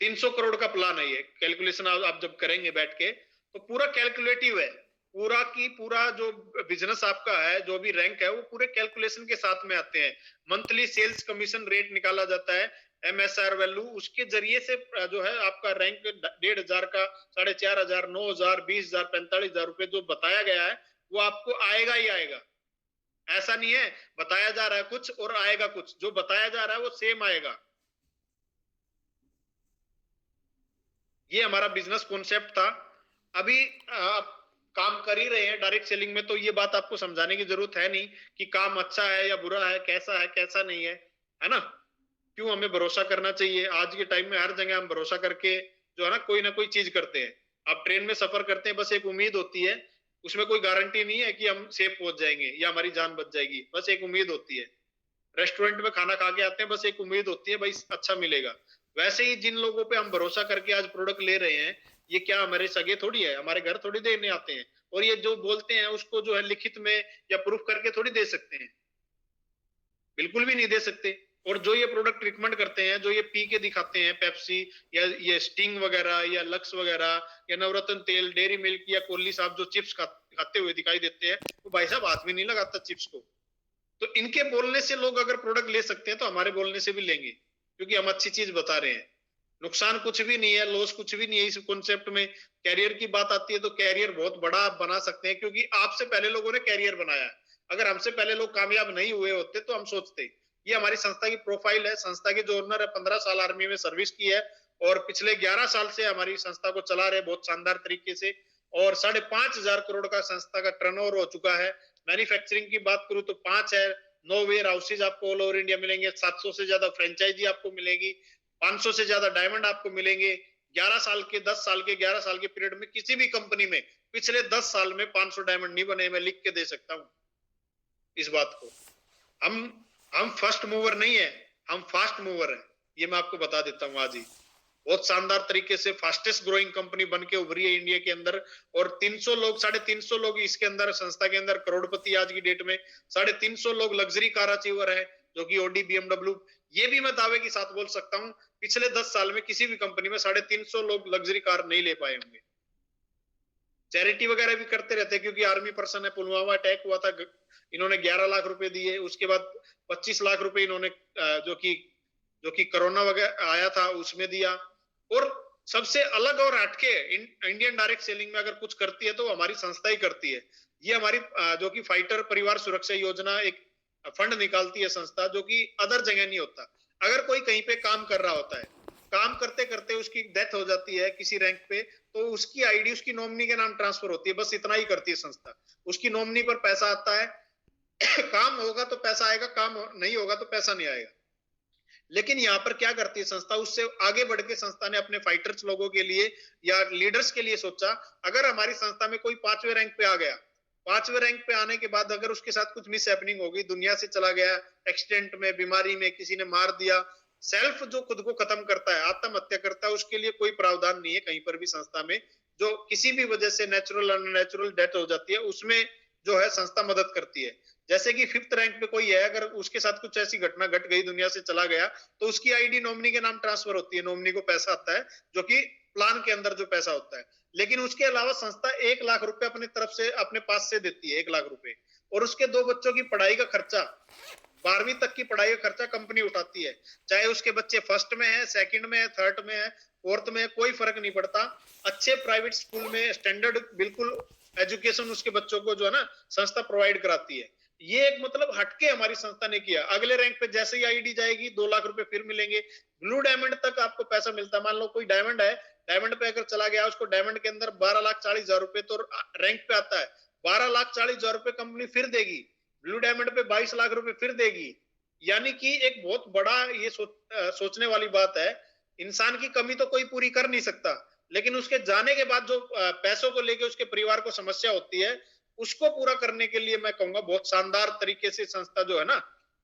300 करोड़ का प्लान है। ये कैलकुलेशन आप जब करेंगे बैठ के, तो पूरा कैलकुलेटिव है। पूरा की पूरा जो बिजनेस आपका है, जो भी रैंक है, वो पूरे कैलकुलेशन के साथ में आते हैं। मंथली सेल्स कमीशन रेट निकाला जाता है, MSR वैल्यू, उसके जरिए से जो है आपका रैंक 1,500 का, 4,500, 9,000, 20,000, 45,000 रुपए जो बताया गया है, वो आपको आएगा ही आएगा। ऐसा नहीं है बताया जा रहा है कुछ और आएगा कुछ, जो बताया जा रहा है वो सेम आएगा। ये हमारा बिजनेस कॉन्सेप्ट था। अभी आप काम कर ही रहे हैं डायरेक्ट सेलिंग में, तो ये बात आपको समझाने की जरूरत है नहीं कि काम अच्छा है या बुरा है, कैसा नहीं है ना। क्यों हमें भरोसा करना चाहिए? आज के टाइम में हर जगह हम भरोसा करके जो है ना कोई ना कोई चीज करते हैं। आप ट्रेन में सफर करते हैं, बस एक उम्मीद होती है, उसमें कोई गारंटी नहीं है कि हम सेफ पहुंच जाएंगे या हमारी जान बच जाएगी, बस एक उम्मीद होती है। रेस्टोरेंट में खाना खा के आते हैं, बस एक उम्मीद होती है भाई अच्छा मिलेगा। वैसे ही जिन लोगों पे हम भरोसा करके आज प्रोडक्ट ले रहे हैं, ये क्या हमारे सगे थोड़ी है, हमारे घर थोड़ी देने आते हैं, और ये जो बोलते हैं उसको जो है लिखित में या प्रूफ करके थोड़ी दे सकते हैं, बिल्कुल भी नहीं दे सकते। और जो ये प्रोडक्ट रिकमेंड करते हैं, जो ये पी के दिखाते हैं, पेप्सी या ये स्टिंग वगैरह या लक्स वगैरह या नवरत्न तेल, डेयरी मिल्क या कोहली साहब जो चिप्स खाते हुए दिखाई देते हैं, वो भाई साहब हाथ भी नहीं लगाता चिप्स को। तो इनके बोलने से लोग अगर प्रोडक्ट ले सकते हैं तो हमारे बोलने से भी लेंगे, क्योंकि हम अच्छी चीज बता रहे हैं। नुकसान कुछ भी नहीं है, लॉस कुछ भी नहीं है इस कॉन्सेप्ट में। कैरियर की बात आती है तो कैरियर बहुत बड़ा आप बना सकते हैं, क्योंकि आपसे पहले लोगों ने कैरियर बनाया। अगर हमसे पहले लोग कामयाब नहीं हुए होते तो हम सोचते। ये हमारी संस्था की प्रोफाइल है। संस्था के जो ओनर है 15 साल आर्मी में सर्विस की है और पिछले 11 साल से हमारी संस्था को चला रहे बहुत शानदार तरीके से, और 5,500 करोड़ का संस्था का टर्नओवर हो चुका है। मैन्युफैक्चरिंग की बात करूं तो 5 है, 9 वेयर हाउसेज आपको ऑल ओवर इंडिया मिलेंगे, 700 से ज्यादा फ्रेंचाइजी आपको मिलेगी, 500 से ज्यादा डायमंड आपको मिलेंगे। 11 साल के 11 साल के पीरियड में किसी भी कंपनी में पिछले 10 साल में 500 डायमंड नहीं बने। मैं लिख के दे सकता हूं इस बात को। हम फर्स्ट मूवर नहीं है, हम फास्ट मूवर है, ये मैं आपको बता देता हूं आज ही। बहुत शानदार तरीके से फास्टेस्ट ग्रोइंग कंपनी बन के उभरी है इंडिया के अंदर, और 300 लोग 350 लोग इसके अंदर संस्था के अंदर करोड़पति आज की डेट में। 350 लोग लग्जरी कार अचीवर है, जो कि ऑडी BMW। ये भी मैं दावे के साथ बोल सकता हूं पिछले 10 साल में किसी भी कंपनी में 350 लोग लग्जरी कार नहीं ले पाए होंगे। चैरिटी वगैरह भी करते रहते हैं, क्योंकि आर्मी पर्सन है। पुलवामा अटैक हुआ था, इन्होंने 11 लाख रुपए दिए। उसके बाद 25 लाख रुपए इन्होंने जो कि कोरोना वगैरह आया था उसमें दिया। और सबसे अलग और हटके इंडियन डायरेक्ट सेलिंग में अगर कुछ करती है तो हमारी संस्था ही करती है। ये हमारी जो कि फाइटर परिवार सुरक्षा योजना एक फंड निकालती है संस्था, जो कि अदर जगह नहीं होता। अगर कोई कहीं पे काम कर रहा होता है, काम करते करते उसकी डेथ हो जाती है किसी रैंक पे, तो उसकी आईडी उसकी नॉमिनी के नाम ट्रांसफर होती है। बस इतना ही करती है संस्था। उसकी नॉमिनी पर पैसा आता है, काम होगा तो पैसा आएगा, काम नहीं होगा तो पैसा नहीं आएगा। लेकिन यहाँ पर क्या करती है संस्था, उससे आगे बढ़ के संस्था ने अपने फाइटर्स लोगों के लिए या लीडर्स के लिए सोचा, अगर हमारी संस्था में कोई 5वें रैंक पे आ गया, 5वें रैंक पे आने के बाद अगर उसके साथ कुछ मिस हैपनिंग हो गई, दुनिया से चला गया, एक्सीडेंट में, बीमारी में, किसी ने मार दिया, सेल्फ जो खुद को खत्म करता है, आत्महत्या करता है, उसके लिए कोई प्रावधान नहीं है कहीं पर भी संस्था में। जो किसी भी वजह से नेचुरल अननेचुरल डेथ हो जाती है, उसमें जो है संस्था मदद करती है। जैसे कि 5th रैंक पे कोई है, अगर उसके साथ कुछ ऐसी घटना घट गई, दुनिया से चला गया, तो उसकी आईडी नॉमिनी के नाम ट्रांसफर होती है। नॉमिनी को पैसा आता है, जो कि प्लान के अंदर जो पैसा होता है। लेकिन उसके अलावा संस्था 1 लाख रुपए अपनी तरफ से अपने पास से देती है, 1 लाख रुपए, और उसके 2 बच्चों की पढ़ाई का खर्चा, 12वीं तक की पढ़ाई का खर्चा कंपनी उठाती है। चाहे उसके बच्चे 1st में है, 2nd में है, 3rd में है, 4th में है, कोई फर्क नहीं पड़ता। अच्छे प्राइवेट स्कूल में स्टैंडर्ड बिल्कुल एजुकेशन उसके बच्चों को जो है ना संस्था प्रोवाइड कराती है। ये एक मतलब हटके हमारी संस्था ने किया। अगले रैंक पे जैसे ही आईडी जाएगी 2 लाख रुपए फिर मिलेंगे। ब्लू डायमंड तक आपको पैसा मिलता है। मान लो कोई डायमंड है, डायमंड पे अगर चला गया, उसको डायमंड के अंदर 12,40,000 रुपए तो रैंक पे आता है, 12,40,000 रुपए कंपनी फिर देगी। ब्लू डायमंड पे 22 लाख रुपए फिर देगी। यानी कि एक बहुत बड़ा ये सोचने वाली बात है। इंसान की कमी तो कोई पूरी कर नहीं सकता, लेकिन उसके जाने के बाद जो पैसों को लेके उसके परिवार को समस्या होती है, उसको पूरा करने के लिए मैं कहूंगा बहुत शानदार तरीके से संस्था जो है ना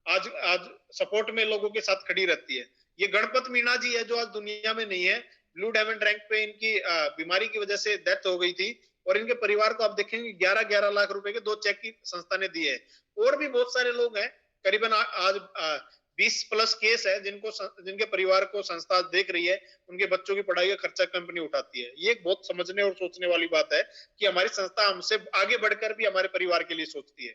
आज सपोर्ट में लोगों के साथ खड़ी रहती है। ये गणपत मीणा जी है जो आज दुनिया में नहीं है। ब्लू डायमंड रैंक पे इनकी बीमारी की वजह से डेथ हो गई थी, और इनके परिवार को आप देखेंगे 11-11 लाख रुपए के 2 चेक की संस्था ने दिए हैं। और भी बहुत सारे लोग हैं, करीबन आज 20+ केस है जिनके परिवार को संस्था देख रही है। उनके बच्चों की पढ़ाई का खर्चा कंपनी उठाती है। ये एक बहुत समझने और सोचने वाली बात है कि हमारी संस्था हमसे आगे बढ़कर भी हमारे परिवार के लिए सोचती है।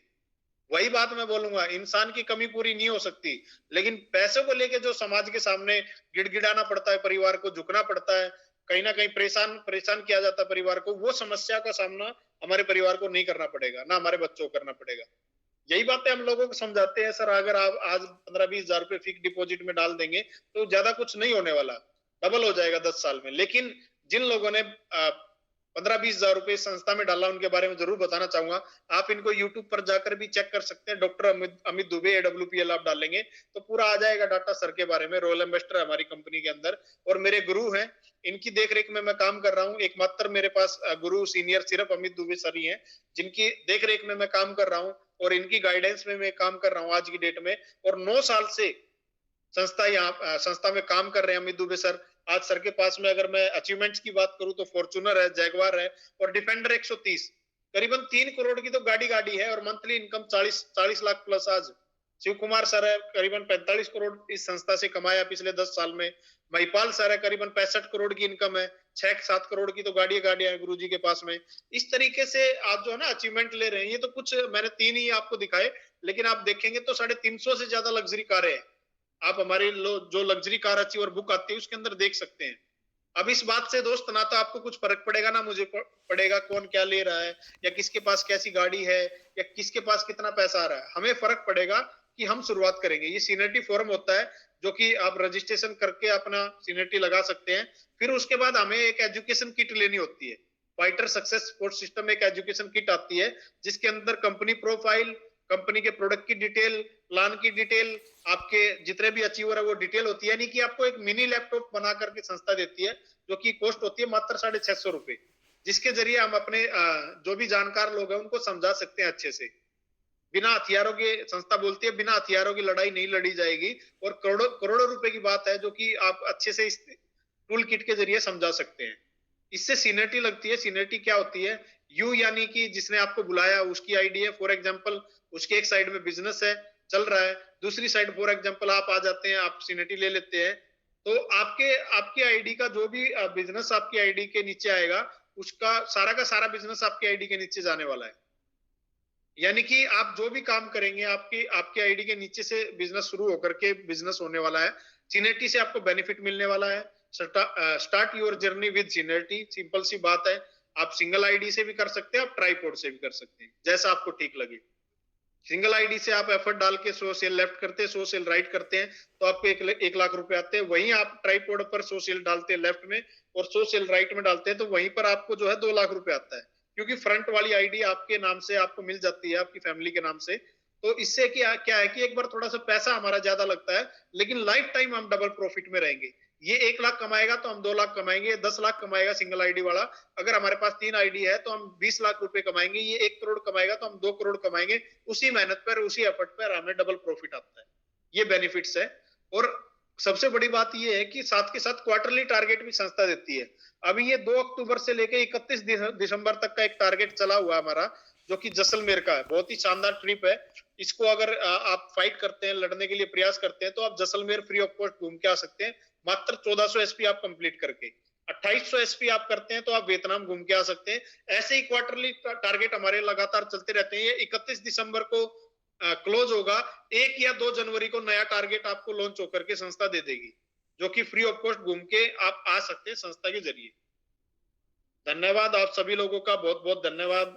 वही बात मैं बोलूंगा, इंसान की कमी पूरी नहीं हो सकती, लेकिन पैसों को लेके जो समाज के सामने गिड़गिड़ाना पड़ता है, परिवार को झुकना पड़ता है, कहीं ना कहीं परेशान किया जाता है परिवार को, वो समस्या का सामना हमारे परिवार को नहीं करना पड़ेगा, ना हमारे बच्चों को करना पड़ेगा। यही बातें हम लोगों को समझाते हैं। सर अगर आप आज 15-20 हजार रुपए फिक्स डिपॉजिट में डाल देंगे तो ज्यादा कुछ नहीं होने वाला, डबल हो जाएगा 10 साल में। लेकिन जिन लोगों ने 15-20 हजार रुपए संस्था में डाला, उनके बारे में जरूर बताना चाहूंगा। आप इनको यूट्यूब पर जाकर भी चेक कर सकते हैं। डॉक्टर अमित दुबे AWPL आप डालेंगे तो पूरा आ जाएगा डाटा सर के बारे में। रॉयल एम्बेसडर हमारी कंपनी के अंदर, और मेरे गुरु हैं, इनकी देखरेख में मैं काम कर रहा हूँ। एकमात्र मेरे पास गुरु सीनियर सिर्फ अमित दुबे सर ही हैं, जिनकी देखरेख में मैं काम कर रहा हूँ और इनकी गाइडेंस में मैं काम कर रहा हूँ आज की डेट में। और 9 साल से संस्था में काम कर रहे हैं अमित दुबे सर। आज सर के पास में अगर मैं अचीवमेंट्स की बात करूं तो फॉर्च्यूनर है, जैगवार है और डिफेंडर 130, करीबन 3 करोड़ की तो गाड़ी है, और मंथली इनकम 40 लाख प्लस आज शिव कुमार सर है, करीबन 45 करोड़ इस संस्था से कमाया पिछले 10 साल में। महिपाल सर है, करीबन 65 करोड़ की इनकम है, 6-7 करोड़ की तो गाड़ियां है गुरुजी के पास में। इस तरीके से आप जो है ना अचीवमेंट ले रहे हैं। ये तो कुछ मैंने 3 ही आपको दिखाए, लेकिन आप देखेंगे तो 350 से ज्यादा लग्जरी कारें हैं। आप हमारी जो लग्जरी कार अचीवर बुक आती है उसके अंदर देख सकते हैं। अब इस बात से दोस्त ना तो आपको कुछ फर्क पड़ेगा ना मुझे पड़ेगा कौन क्या ले रहा है या किसके पास कैसी गाड़ी है या किसके पास कितना पैसा आ रहा है। हमें फर्क पड़ेगा कि हम शुरुआत करेंगे। ये सीनियरिटी फोरम होता है जो कि आप रजिस्ट्रेशन करके अपना सीनियरिटी लगा सकते हैं। फिर उसके बाद हमें एक एजुकेशन किट लेनी होती है। फाइटर सक्सेस सपोर्ट सिस्टम एक एजुकेशन किट आती है जिसके अंदर कंपनी प्रोफाइल, कंपनी के प्रोडक्ट की डिटेल, प्लान की डिटेल, आपके जितने भी अचीवर है वो डिटेल होती है। यानी कि आपको एक मिनी लैपटॉप बना करके संस्था देती है जो कि कॉस्ट होती है मात्र 650 रुपए, जिसके जरिए हम अपने जो भी जानकार लोग हैं उनको समझा सकते हैं अच्छे से। बिना हथियारों के, संस्था बोलती है बिना हथियारों की लड़ाई नहीं लड़ी जाएगी, और करोड़ों करोड़ों रुपए की बात है जो कि आप अच्छे से इस टूल किट के जरिए समझा सकते हैं। इससे सीनियरिटी लगती है। सीनियरिटी क्या होती है? यू यानी कि जिसने आपको बुलाया उसकी आईडी है। फॉर एग्जांपल उसके एक साइड में बिजनेस है चल रहा है, दूसरी साइड फॉर एग्जांपल आप आ जाते हैं, आप सीनियरिटी ले लेते हैं, तो आपकी आईडी का जो भी बिजनेस आपकी आईडी के नीचे आएगा उसका सारा का सारा बिजनेस आपकी आईडी के नीचे जाने वाला है। यानी कि आप जो भी काम करेंगे आपकी आईडी के नीचे से बिजनेस शुरू होकर के बिजनेस होने वाला है। सीनियरिटी से आपको बेनिफिट मिलने वाला है। Start your journey with seniority. Simple सी बात है, आप सिंगल आईडी से भी कर सकते हैं, आप ट्राइपॉड से भी कर सकते हैं, जैसा आपको ठीक लगे। सिंगल आईडी से आप एफर्ट डाल के 100 सेल लेफ्ट करते हैं, 100 सेल राइट करते हैं तो आपको 1 लाख रुपए आते हैं। वहीं आप ट्राइपॉड पर 100 सेल डालते हैं लेफ्ट में और 100 सेल राइट में डालते हैं तो वहीं पर आपको जो है 2 लाख रुपए आता है, क्योंकि फ्रंट वाली आईडी आपके नाम से आपको मिल जाती है, आपकी फैमिली के नाम से। तो इससे क्या है कि एक बार थोड़ा सा पैसा हमारा ज्यादा लगता है, लेकिन लाइफ टाइम हम डबल प्रॉफिट में रहेंगे। ये 1 लाख कमाएगा तो हम 2 लाख कमाएंगे, 10 लाख कमाएगा सिंगल आईडी वाला। अगर हमारे पास 3 आईडी है तो हम 20 लाख रुपए कमाएंगे। ये 1 करोड़ कमाएगा तो हम 2 करोड़ कमाएंगे। उसी मेहनत पर, उसी एफर्ट पर हमें डबल प्रॉफिट आता है। ये बेनिफिट्स है। और सबसे बड़ी बात ये है कि साथ के साथ क्वार्टरली टारगेट भी संस्था देती है। अभी ये 2 अक्टूबर से लेकर 31 दिसंबर तक का एक टारगेट चला हुआ है हमारा, जो कि जैसलमेर का है। बहुत ही शानदार ट्रिप है। इसको अगर आप फाइट करते हैं, लड़ने के लिए प्रयास करते हैं, तो आप जैसलमेर फ्री ऑफ कॉस्ट घूम के आ सकते हैं मात्र 1400 एसपी आप कंप्लीट करके। 2800 एसपी आप करते हैं तो आप वियतनाम घूम के आ सकते हैं। ऐसे ही क्वार्टरली टारगेट हमारे लगातार चलते रहते हैं। 31 दिसंबर को क्लोज होगा। 1 या 2 जनवरी को नया टारगेट आपको लॉन्च होकर के संस्था दे देगी, जो कि फ्री ऑफ कॉस्ट घूम के आप आ सकते हैं संस्था के जरिए। धन्यवाद आप सभी लोगों का, बहुत बहुत धन्यवाद।